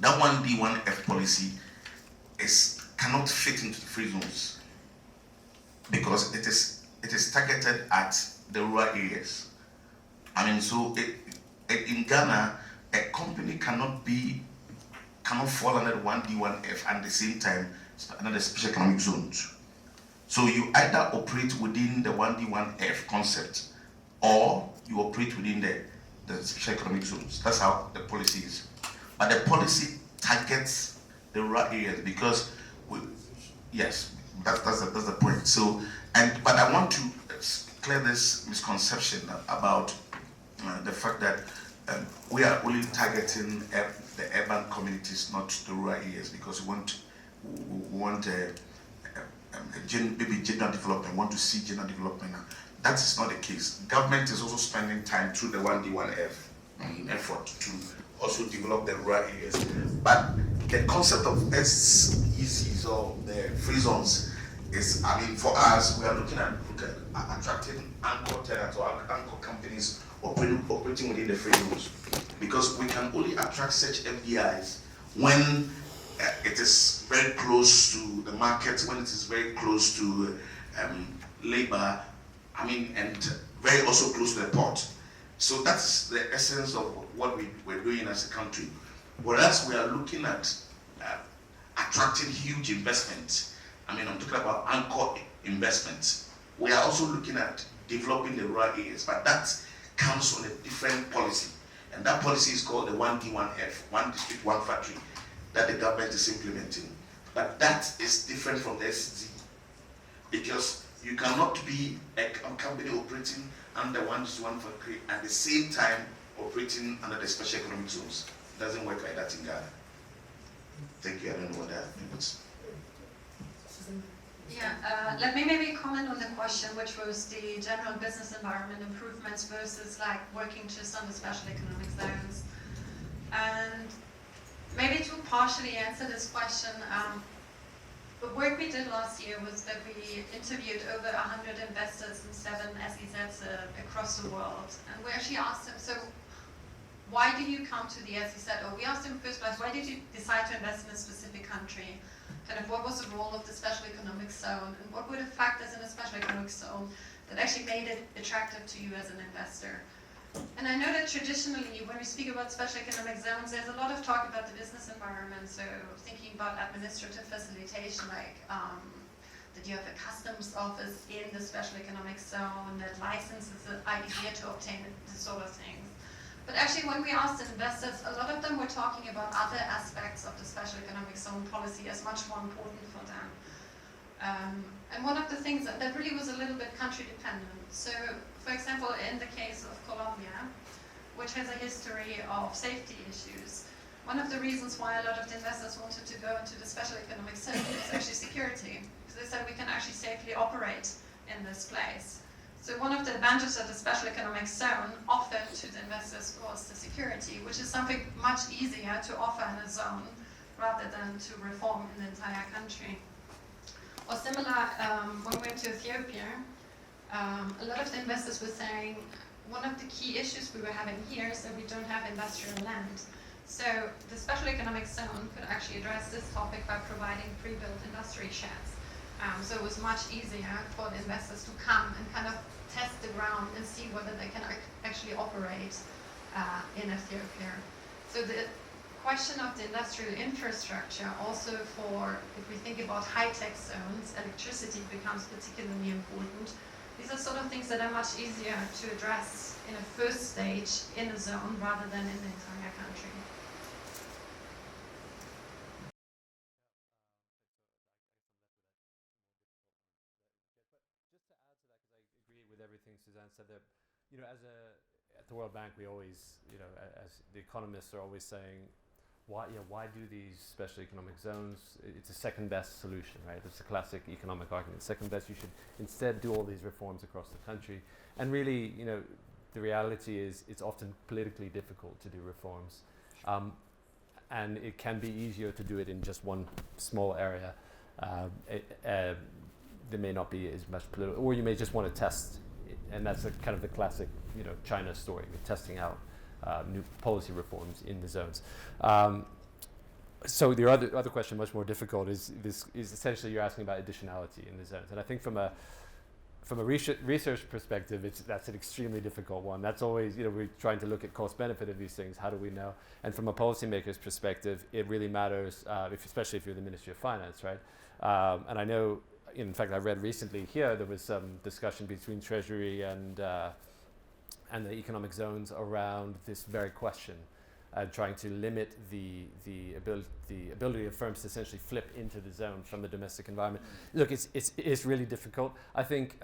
That 1D1F policy cannot fit into the free zones because it is targeted at the rural areas. I mean, so in Ghana, a company cannot fall under the 1D1F and at the same time under the special economic zones. So you either operate within the 1D1F concept or you operate within the special economic zones. That's how the policy is. But the policy targets the rural areas because, yes, that's the point. So, but I want to clear this misconception about the fact that we are only targeting the urban communities, not the rural areas, because we want maybe gender development, want to see gender development. That is not the case. Government is also spending time through the 1D1F effort to also develop the rural areas. But the concept of SEZs or the free zones is, I mean, for us, we are looking at attracting anchor tenants or anchor companies operating within the free zones, because we can only attract such FDIs when it is very close to the market, when it is very close to labor, I mean, and very also close to the port. So that's the essence of what we're doing as a country. Whereas we are looking at attracting huge investments. I mean, I'm talking about anchor investments. We are also looking at developing the rural areas, but that comes on a different policy. And that policy is called the 1D1F, one district, one factory, that the government is implementing. But that is different from the SEZ, because you cannot be a company operating under one district, one factory at the same time operating under the special economic zones. It doesn't work like that in Ghana. Thank you. I don't know what that means. Yeah, let me maybe comment on the question, which was the general business environment improvements versus like working just on the special economic zones. And maybe to partially answer this question, the work we did last year was that we interviewed over 100 investors in 7 SEZs across the world. And we actually asked them, so why did you come to the SEZ? Or we asked them first place, why did you decide to invest in a specific country? Kind of what was the role of the special economic zone? And what were the factors in a special economic zone that actually made it attractive to you as an investor? And I know that traditionally, when we speak about special economic zones, there's a lot of talk about the business environment. So thinking about administrative facilitation, like that you have a customs office in the special economic zone, that licenses are easier to obtain, this sort of things. But actually, when we asked investors, a lot of them were talking about other aspects of the special economic zone policy as much more important for them. And one of the things that really was a little bit country dependent. So, for example, in the case of Colombia, which has a history of safety issues, one of the reasons why a lot of the investors wanted to go into the special economic zone was actually security. Because they said we can actually safely operate in this place. So one of the advantages that the special economic zone offered to the investors was the security, which is something much easier to offer in a zone rather than to reform in the entire country. Or similar, when we went to Ethiopia, a lot of the investors were saying one of the key issues we were having here is that we don't have industrial land. So the special economic zone could actually address this topic by providing pre-built industry sheds. So it was much easier for the investors to come and kind of test the ground and see whether they can actually operate in Ethiopia. So the question of the industrial infrastructure also for, if we think about high-tech zones, electricity becomes particularly important. These are sort of things that are much easier to address in a first stage in a zone rather than in the entire country. Everything Suzanne said there, you know, at the World Bank, we always, you know, as the economists are always saying, why do these special economic zones? It's a second best solution, right? It's a classic economic argument. Second best, you should instead do all these reforms across the country. And really, you know, the reality is it's often politically difficult to do reforms. And it can be easier to do it in just one small area. there may not be as much political, or you may just want to test, and that's kind of the classic, China story, testing out new policy reforms in the zones. So the other question, much more difficult, is essentially you're asking about additionality in the zones, and I think from a research perspective, that's an extremely difficult one. That's always, we're trying to look at cost benefit of these things. How do we know? And from a policymaker's perspective, it really matters, especially if you're the Ministry of Finance, right? And I know, in fact, I read recently here there was some discussion between Treasury and the economic zones around this very question, trying to limit the ability of firms to essentially flip into the zone from the domestic environment. Look, it's really difficult. I think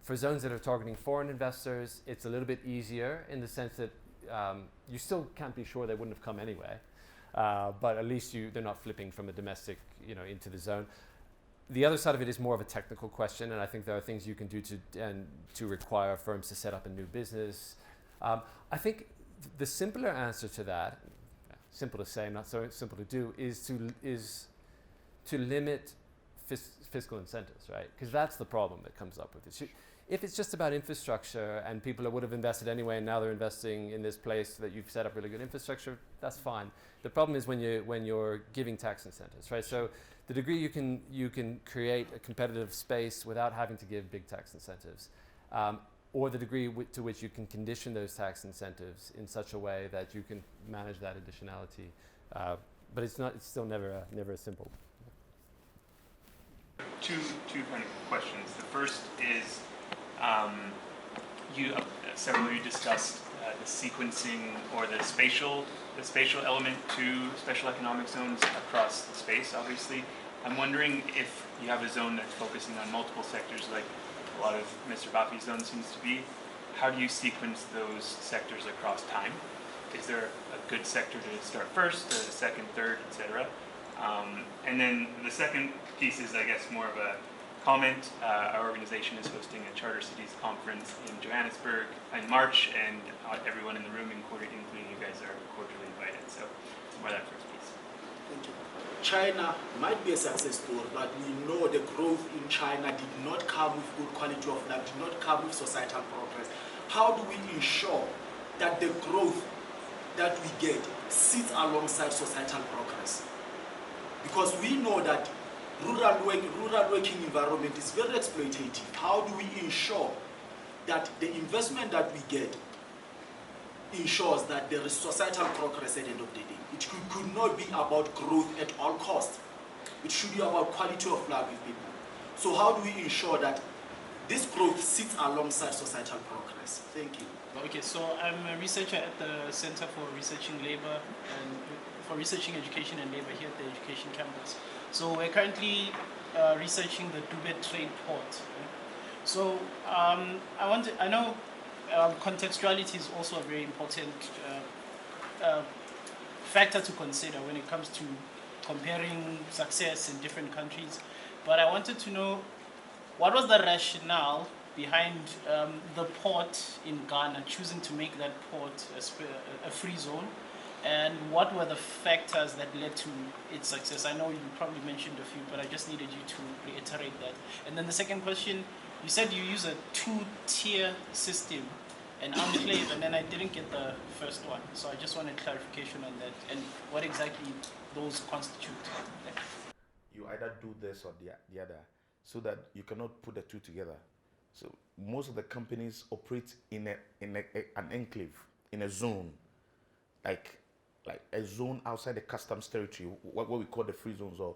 for zones that are targeting foreign investors, it's a little bit easier in the sense that you still can't be sure they wouldn't have come anyway, but at least they're not flipping from a domestic, into the zone. The other side of it is more of a technical question, and I think there are things you can do to require firms to set up a new business. I think the simpler answer to that, simple to say, not so simple to do, is to limit fiscal incentives, right? Because that's the problem that comes up with it. If it's just about infrastructure and people that would have invested anyway and now they're investing in this place that you've set up really good infrastructure, that's fine. The problem is when you're giving tax incentives, right? So the degree you can create a competitive space without having to give big tax incentives, or the degree to which you can condition those tax incentives in such a way that you can manage that additionality. But it's still never as simple. Two kind of questions. The first is, several of you discussed the sequencing or the spatial element to special economic zones across the space, obviously. I'm wondering if you have a zone that's focusing on multiple sectors, like a lot of Mr. Bafi's zone seems to be. How do you sequence those sectors across time? Is there a good sector to start first, a second, third, etc.? And then the second piece is, I guess, more of a comment. Our organization is hosting a Charter Cities conference in Johannesburg in March, and everyone in the room, including you guys, are cordially invited. So more of that first piece. Thank you. China might be a success story, but we know the growth in China did not come with good quality of life, did not come with societal progress. How do we ensure that the growth that we get sits alongside societal progress? Because we know that rural working environment is very exploitative. How do we ensure that the investment that we get ensures that there is societal progress at the end of the day? It could not be about growth at all costs. It should be about quality of life with people. So how do we ensure that this growth sits alongside societal progress? Thank you. Okay, so I'm a researcher at the Center for Researching Labor and for Researching Education and Labor here at the Education Campus. So we're currently researching the Dubai trade port. So I know contextuality is also a very important factor to consider when it comes to comparing success in different countries. But I wanted to know, what was the rationale behind the port in Ghana choosing to make that port a free zone? And what were the factors that led to its success? I know you probably mentioned a few, but I just needed you to reiterate that. And then the second question, you said you use a two-tier system, an enclave, and then I didn't get the first one. So I just wanted clarification on that and what exactly those constitute. You either do this or the other, so that you cannot put the two together. So most of the companies operate in an enclave, in a zone, like a zone outside the customs territory, what we call the free zones or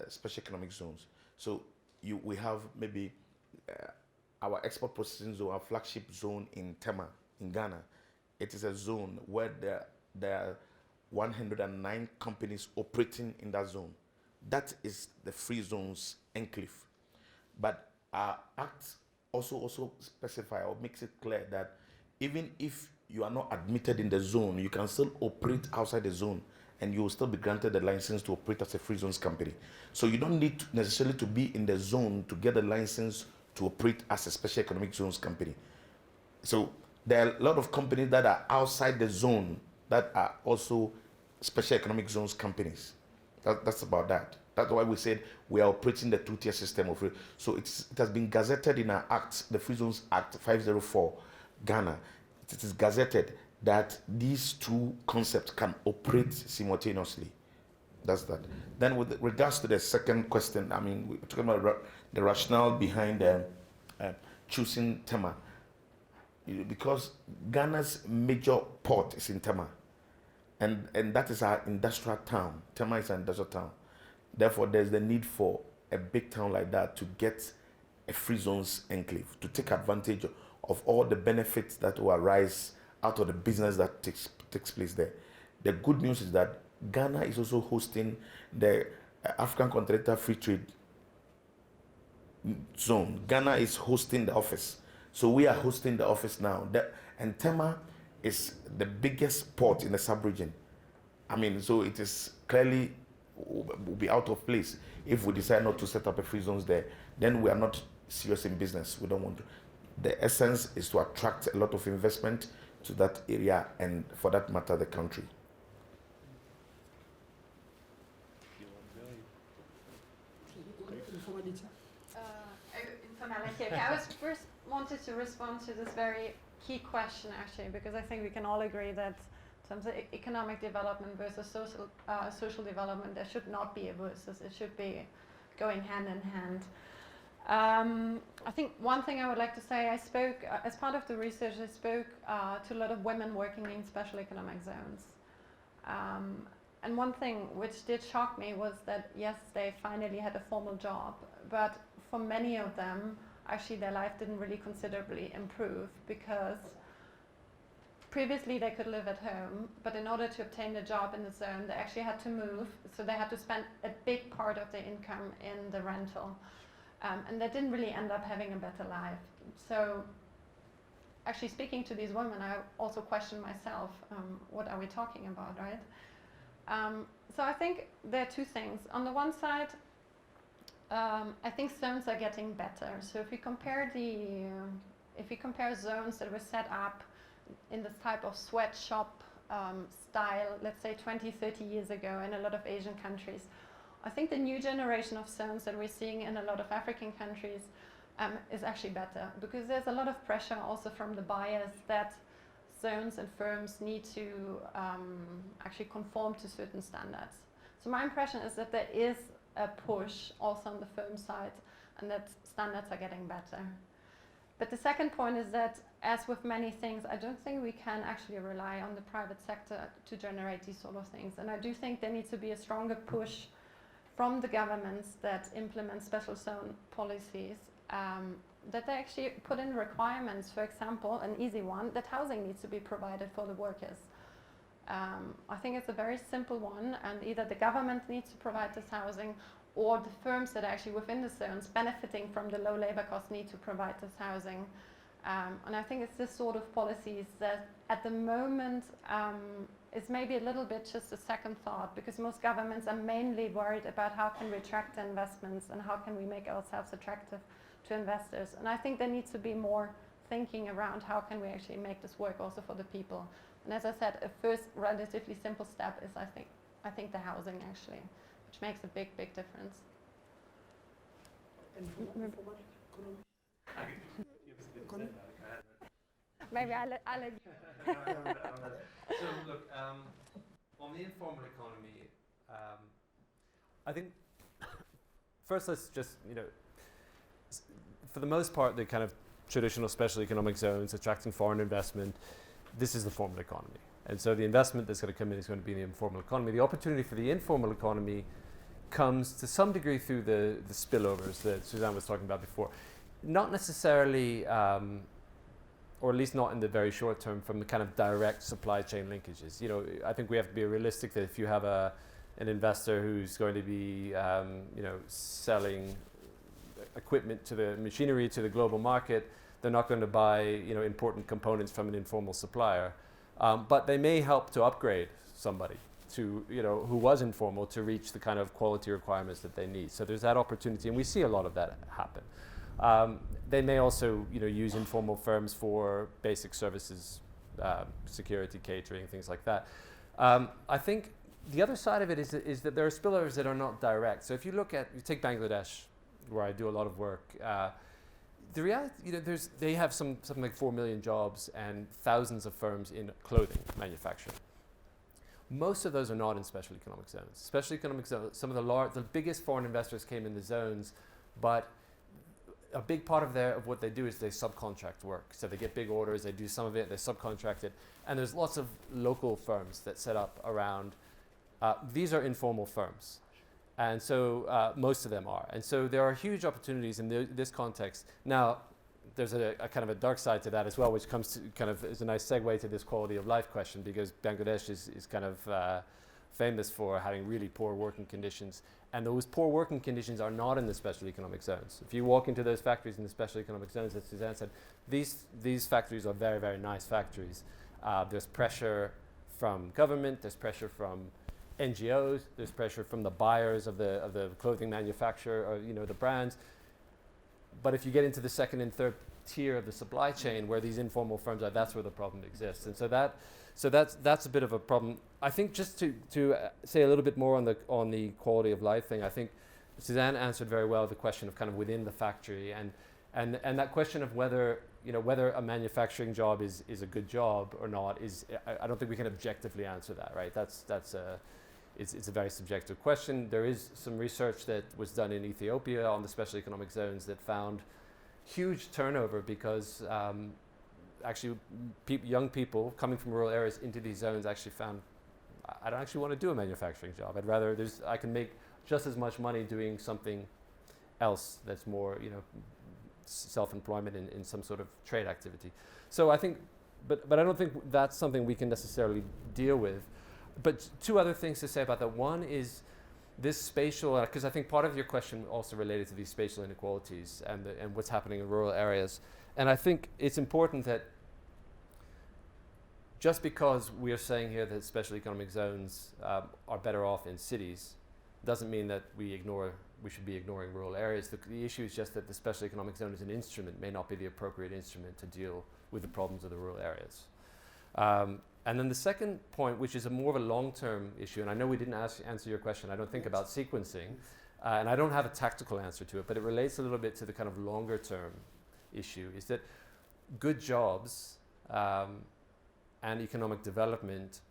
special economic zones. So we have maybe our export processing zone, our flagship zone in Tema, in Ghana. It is a zone where there are 109 companies operating in that zone. That is the free zones enclave. But our act also specify or makes it clear that even if you are not admitted in the zone, you can still operate outside the zone and you will still be granted the license to operate as a free zones company. So you don't need necessarily to be in the zone to get a license to operate as a special economic zones company. So there are a lot of companies that are outside the zone that are also special economic zones companies. That's about that. That's why we said we are operating the two-tier system of free. So it has been gazetted in our act, the Free Zones Act 504, Ghana. It is gazetted that these two concepts can operate simultaneously. That's that. Then with regards to the second question, I mean, we're talking about the rationale behind choosing Tema. Because Ghana's major port is in Tema. And that is our industrial town. Tema is an industrial town. Therefore, there's the need for a big town like that to get a free zones enclave, to take advantage of all the benefits that will arise out of the business that takes place there. The good news is that Ghana is also hosting the African Continental Free Trade Zone. Ghana is hosting the office. So we are hosting the office now. And Tema is the biggest port in the sub-region. I mean, so it is clearly will be out of place if we decide not to set up a free zones there. Then we are not serious in business. We don't want to. The essence is to attract a lot of investment to that area and, for that matter, the country. I was first wanted to respond to this very key question, actually, because I think we can all agree that in terms of economic development versus social development, there should not be a versus. It should be going hand in hand. I think one thing I would like to say, I spoke, as part of the research, I spoke to a lot of women working in special economic zones. And one thing which did shock me was that, yes, they finally had a formal job, but for many of them, actually their life didn't really considerably improve, because previously they could live at home, but in order to obtain a job in the zone, they actually had to move, so they had to spend a big part of their income in the rental. And they didn't really end up having a better life. So actually speaking to these women, I also questioned myself, what are we talking about, right? So I think there are two things. On the one side, I think zones are getting better. So if we compare zones that were set up in this type of sweatshop style, let's say 20, 30 years ago in a lot of Asian countries, I think the new generation of zones that we're seeing in a lot of African countries is actually better, because there's a lot of pressure also from the buyers that zones and firms need to actually conform to certain standards. So my impression is that there is a push also on the firm side, and that standards are getting better. But the second point is that, as with many things, I don't think we can actually rely on the private sector to generate these sort of things. And I do think there needs to be a stronger push from the governments that implement special zone policies, that they actually put in requirements. For example, an easy one, that housing needs to be provided for the workers. I think it's a very simple one, and either the government needs to provide this housing, or the firms that are actually within the zones benefiting from the low labor costs need to provide this housing. And I think it's this sort of policies that at the moment is maybe a little bit just a second thought, because most governments are mainly worried about how can we attract investments and how can we make ourselves attractive to investors. And I think there needs to be more thinking around how can we actually make this work also for the people. And as I said, a first relatively simple step is I think the housing actually, which makes a big, big difference. Maybe I'll let you. So look, on the informal economy, I think first let's just, for the most part, the kind of traditional special economic zones attracting foreign investment, this is the formal economy. And so the investment that's going to come in is going to be in the informal economy. The opportunity for the informal economy comes to some degree through the spillovers that Suzanne was talking about before. Not necessarily, or at least not in the very short term, from the kind of direct supply chain linkages. I think we have to be realistic that if you have an investor who's going to be, selling equipment to the machinery to the global market, they're not going to buy, important components from an informal supplier. But they may help to upgrade somebody to, who was informal, to reach the kind of quality requirements that they need. So there's that opportunity, and we see a lot of that happen. They may also, use informal firms for basic services, security, catering, things like that. I think the other side of it is that there are spillovers that are not direct. So if you take Bangladesh, where I do a lot of work, the reality, they have something like 4 million jobs and thousands of firms in clothing manufacturing. Most of those are not in special economic zones. Special economic zones, some of the biggest foreign investors came in the zones, but a big part of what they do is they subcontract work. So they get big orders, they do some of it, they subcontract it, and there's lots of local firms that set up around. These are informal firms, and so most of them are. And so there are huge opportunities in this context. Now, there's a kind of a dark side to that as well, which comes to kind of is a nice segue to this quality of life question, because Bangladesh is kind of famous for having really poor working conditions. And those poor working conditions are not in the special economic zones. If you walk into those factories in the special economic zones, as Suzanne said, these factories are very, very nice factories. There's pressure from government, there's pressure from NGOs, there's pressure from the buyers of the clothing manufacturer, or the brands. But if you get into the second and third tier of the supply chain, where these informal firms are, that's where the problem exists. And so that's a bit of a problem. I think just to say a little bit more on the quality of life thing, I think Suzanne answered very well the question of kind of within the factory, and that question of whether a manufacturing job is a good job or not I don't think we can objectively answer that, right? It's a very subjective question. There is some research that was done in Ethiopia on the special economic zones that found huge turnover because actually young people coming from rural areas into these zones actually found, I don't actually want to do a manufacturing job. I'd rather, I can make just as much money doing something else that's more, self-employment in some sort of trade activity. So I think, but I don't think that's something we can necessarily deal with. But two other things to say about that. One is this spatial, because I think part of your question also related to these spatial inequalities and what's happening in rural areas. And I think it's important that just because we are saying here that special economic zones are better off in cities, doesn't mean that we should be ignoring rural areas. The issue is just that the special economic zone as an instrument may not be the appropriate instrument to deal with the problems of the rural areas. And then the second point, which is more of a long-term issue, and I know we didn't answer your question, I don't think, about sequencing, and I don't have a tactical answer to it, but it relates a little bit to the kind of longer-term issue, is that good jobs and economic development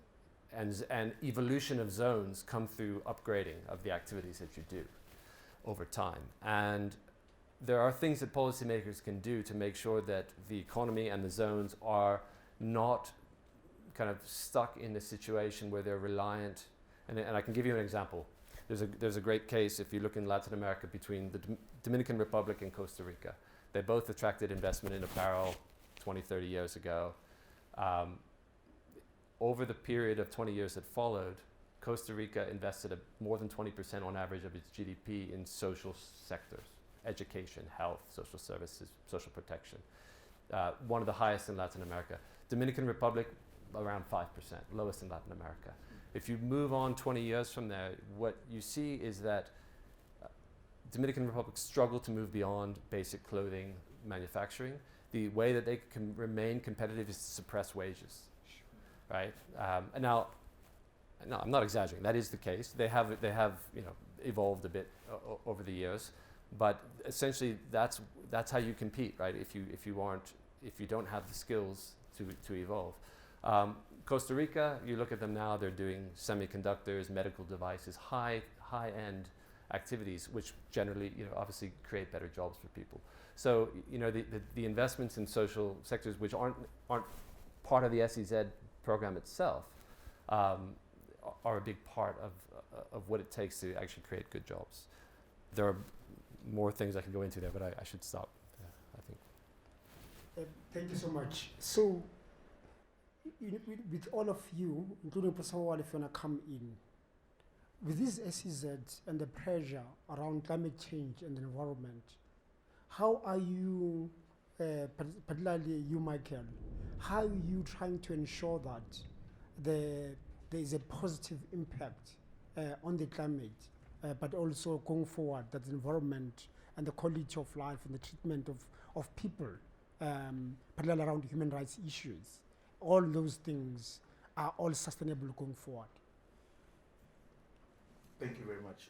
and evolution of zones come through upgrading of the activities that you do over time. And there are things that policymakers can do to make sure that the economy and the zones are not kind of stuck in a situation where they're reliant. And I can give you an example. There's a great case, if you look in Latin America, between the Dominican Republic and Costa Rica. They both attracted investment in apparel 20, 30 years ago. Over the period of 20 years that followed, Costa Rica invested more than 20% on average of its GDP in social sectors: education, health, social services, social protection. One of the highest in Latin America. Dominican Republic, around 5%, lowest in Latin America. If you move on 20 years from there, what you see is that Dominican Republic struggled to move beyond basic clothing manufacturing. The way that they can remain competitive is to suppress wages, right? And now, no, I'm not exaggerating. That is the case. They have evolved a bit over the years, but essentially that's how you compete, right? If you don't have the skills to evolve. Costa Rica, you look at them now, they're doing semiconductors, medical devices, high-end activities, which generally, obviously create better jobs for people. So, the investments in social sectors, which aren't part of the SEZ program itself, are a big part of what it takes to actually create good jobs. There are more things I could go into there, but I should stop, I think. Thank you so much. So, with all of you, including Professor Farrell, if you want to come in, with this SEZ and the pressure around climate change and the environment, how are you, particularly you, Michael, how are you trying to ensure that there is a positive impact on the climate, but also going forward, that the environment and the quality of life and the treatment of people, particularly around human rights issues, all those things are all sustainable going forward? Thank you very much.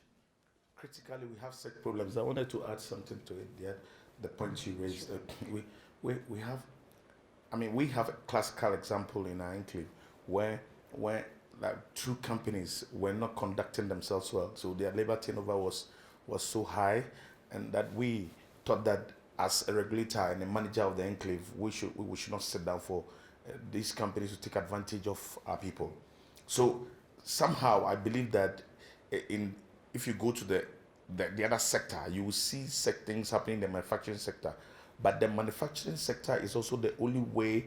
Critically, we have set problems. I wanted to add something to it. Yeah, the point you raised. We have, I mean, we have a classical example in our enclave where like 2 companies were not conducting themselves well, so their labor turnover was so high, and that we thought that as a regulator and a manager of the enclave, we should not sit down for these companies to take advantage of our people. So somehow I believe that if you go to the other sector, you will see things happening in the manufacturing sector. But the manufacturing sector is also the only way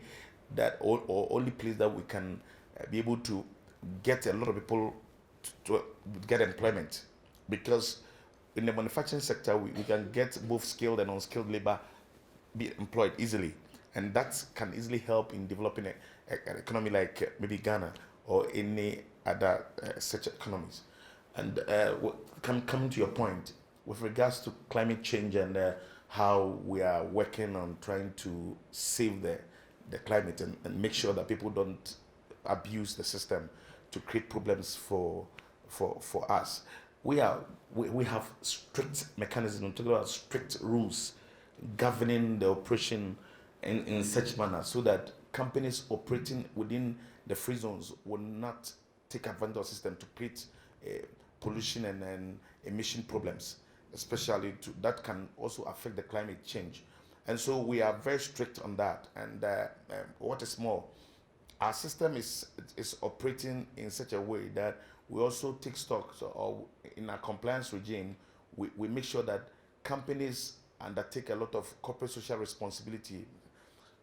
that, or only place that we can be able to get a lot of people to get employment. Because in the manufacturing sector, we can get both skilled and unskilled labor be employed easily. And that can easily help in developing an economy like maybe Ghana or any other such economies. And coming to your point, with regards to climate change and how we are working on trying to save the climate and make sure that people don't abuse the system to create problems for us. We have strict mechanisms, I'm talking about strict rules governing the operation in such manner so that companies operating within the free zones will not take advantage of the system to create pollution and emission problems, especially that can also affect the climate change. And so we are very strict on that. And what is more, our system is operating in such a way that we also take stock, or in our compliance regime, we make sure that companies undertake a lot of corporate social responsibility,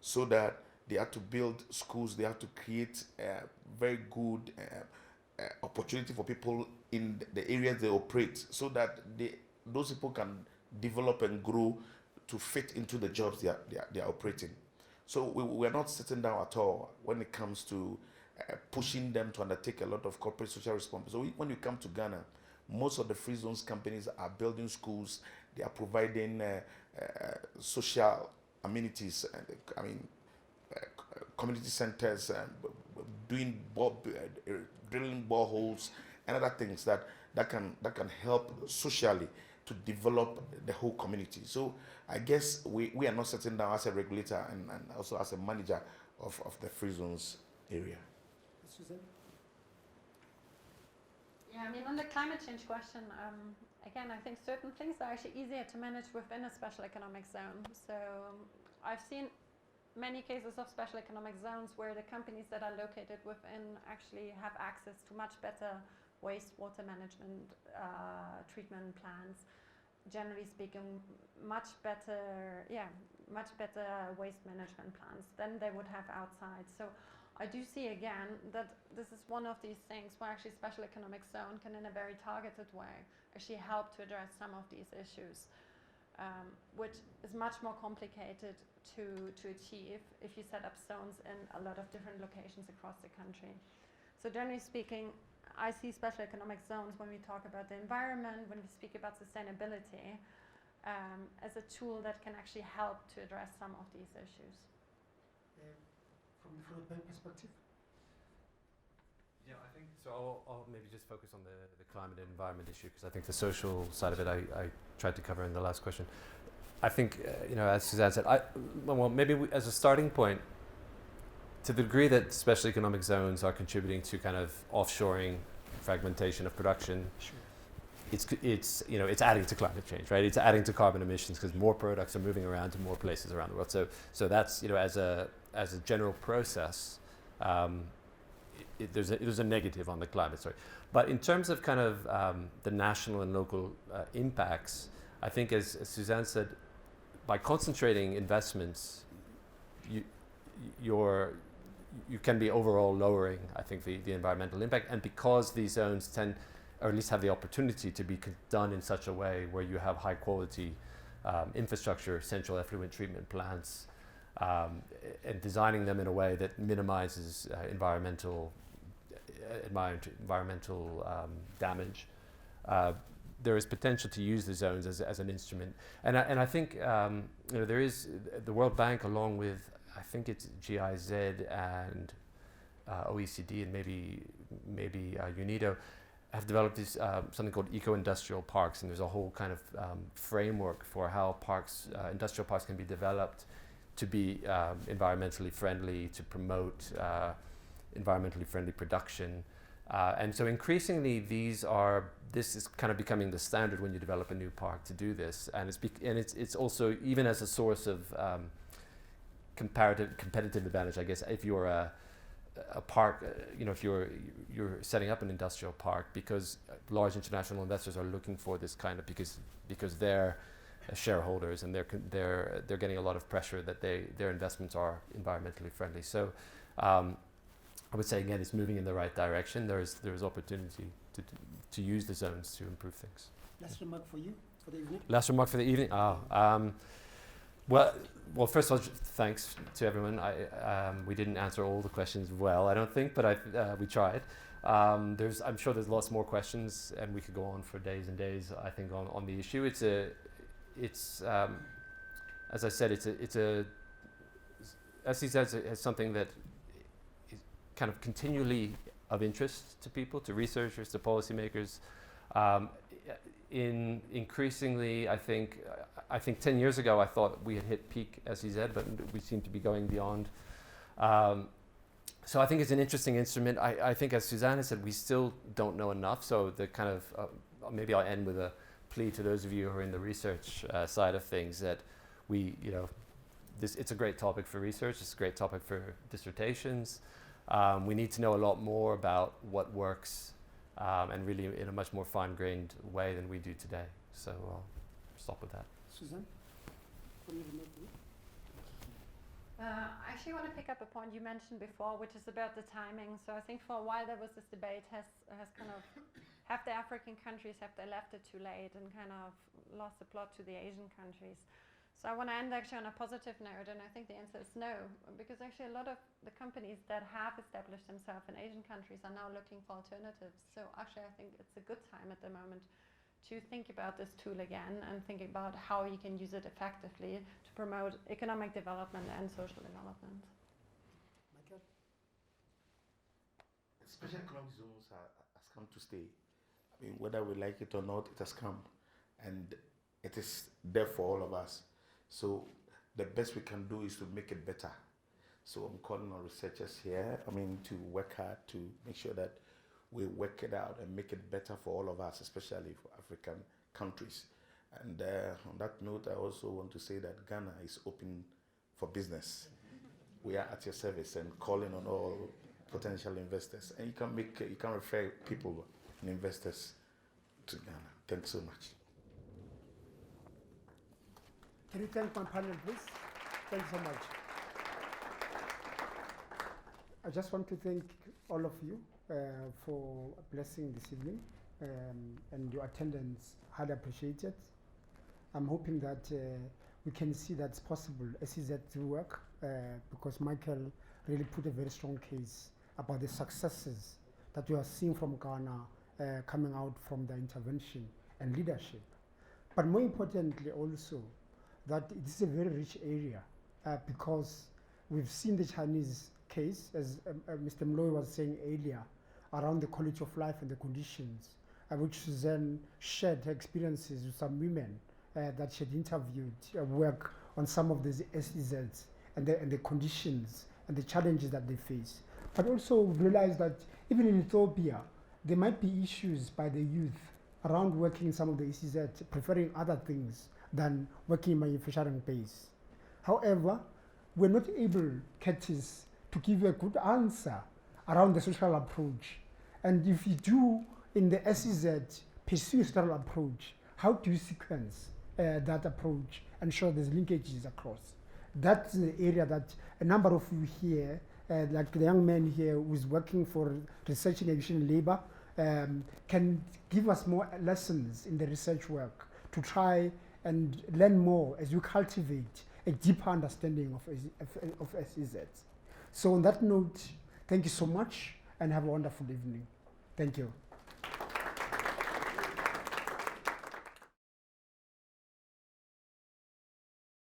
so that they have to build schools, they have to create very good opportunity for people in the areas they operate, so that those people can develop and grow to fit into the jobs they are operating. So we're not sitting down at all when it comes to pushing them to undertake a lot of corporate social responsibility. So when you come to Ghana, most of the free zones companies are building schools, they are providing social amenities, community centers, doing drilling boreholes and other things that can help socially to develop the whole community. So I guess we are not sitting down as a regulator and also as a manager of the free zones area. Susan? Yeah, I mean, on the climate change question, again, I think certain things are actually easier to manage within a special economic zone. So I've seen many cases of special economic zones where the companies that are located within actually have access to much better wastewater management treatment plants. Generally speaking, much better waste management plants than they would have outside. So I do see again that this is one of these things where actually special economic zone can, in a very targeted way, actually help to address some of these issues, which is much more complicated to achieve if you set up zones in a lot of different locations across the country. So generally speaking, I see special economic zones when we talk about the environment, when we speak about sustainability, as a tool that can actually help to address some of these issues. From the bank perspective? Yeah, I think so. I'll maybe just focus on the climate and environment issue, because I think the social side of it I tried to cover in the last question. I think, as Suzanne said, maybe as a starting point, to the degree that special economic zones are contributing to kind of offshoring, fragmentation of production, Sure. it's adding to climate change, right? It's adding to carbon emissions because more products are moving around to more places around the world. So that's, as a general process, there's a negative on the climate, sorry. But in terms of kind of the national and local impacts, I think as Suzanne said, by concentrating investments, you can be overall lowering, I think, the environmental impact. And because these zones tend, or at least have the opportunity to be done in such a way where you have high quality infrastructure, central effluent treatment plants, and designing them in a way that minimizes environmental damage, there is potential to use the zones as an instrument. And I think there is the World Bank, along with, I think it's GIZ and OECD and maybe UNIDO, have developed this something called eco-industrial parks, and there's a whole kind of framework for how parks, industrial parks, can be developed to be environmentally friendly, to promote environmentally friendly production. And so increasingly this is kind of becoming the standard when you develop a new park to do this, and it's also, even as a source of competitive advantage, I guess, if you're a park, if you're setting up an industrial park, because large international investors are looking for this kind of, because they're shareholders, and they're getting a lot of pressure that their investments are environmentally friendly. So I would say, again, it's moving in the right direction. There's opportunity to use the zones to improve things. Last remark for you for the evening. Last remark for the evening. Well, first of all, thanks to everyone. We didn't answer all the questions well, I don't think, but we tried. I'm sure there's lots more questions, and we could go on for days and days, I think, on the issue. It's as I said, it's something that is kind of continually of interest to people, to researchers, to policymakers. Increasingly, I think 10 years ago I thought we had hit peak SEZ, but we seem to be going beyond. So I think it's an interesting instrument. I think, as Susanna said, we still don't know enough. So the kind of maybe I'll end with a plea to those of you who are in the research side of things, that it's a great topic for research. It's a great topic for dissertations. We need to know a lot more about what works, and really in a much more fine-grained way than we do today. So I'll stop with that. Susan? I actually want to pick up a point you mentioned before, which is about the timing. So I think for a while there was this debate, has kind of, have the African countries, have they left it too late and kind of lost the plot to the Asian countries? So I want to end actually on a positive note, and I think the answer is no, because actually a lot of the companies that have established themselves in Asian countries are now looking for alternatives. So actually I think it's a good time at the moment to think about this tool again and think about how you can use it effectively to promote economic development and social development. Michael? Special economic zones has come to stay. I mean, whether we like it or not, it has come, and it is there for all of us. So the best we can do is to make it better. So I'm calling on researchers here, to work hard to make sure that we work it out and make it better for all of us, especially for African countries. And on that note, I also want to say that Ghana is open for business. We are at your service and calling on all potential investors. And you can refer people and investors to Ghana. Thanks so much. Can you thank my panel, please? Thank you so much. I just want to thank all of you for blessing this evening, and your attendance, highly appreciated. I'm hoping that we can see that's possible SEZ to work, because Michael really put a very strong case about the successes that we are seeing from Ghana coming out from the intervention and leadership. But more importantly also, that it is a very rich area, because we've seen the Chinese case, as Mr. Mloy was saying earlier, around the quality of life and the conditions, which Suzanne shared her experiences with some women that she had interviewed, work on some of these SEZs and the conditions and the challenges that they face. But also we realized that even in Ethiopia, there might be issues by the youth around working in some of the SEZs, preferring other things than working in manufacturing base. However, we're not able, Curtis, to give you a good answer around the social approach. And if you do, in the SEZ, pursue a social approach, how do you sequence that approach and show there's linkages across? That's the area that a number of you here, like the young man here who's working for research in aviation labor, can give us more lessons in the research work to try and learn more as you cultivate a deeper understanding of SEZ. So on that note, thank you so much and have a wonderful evening. Thank you.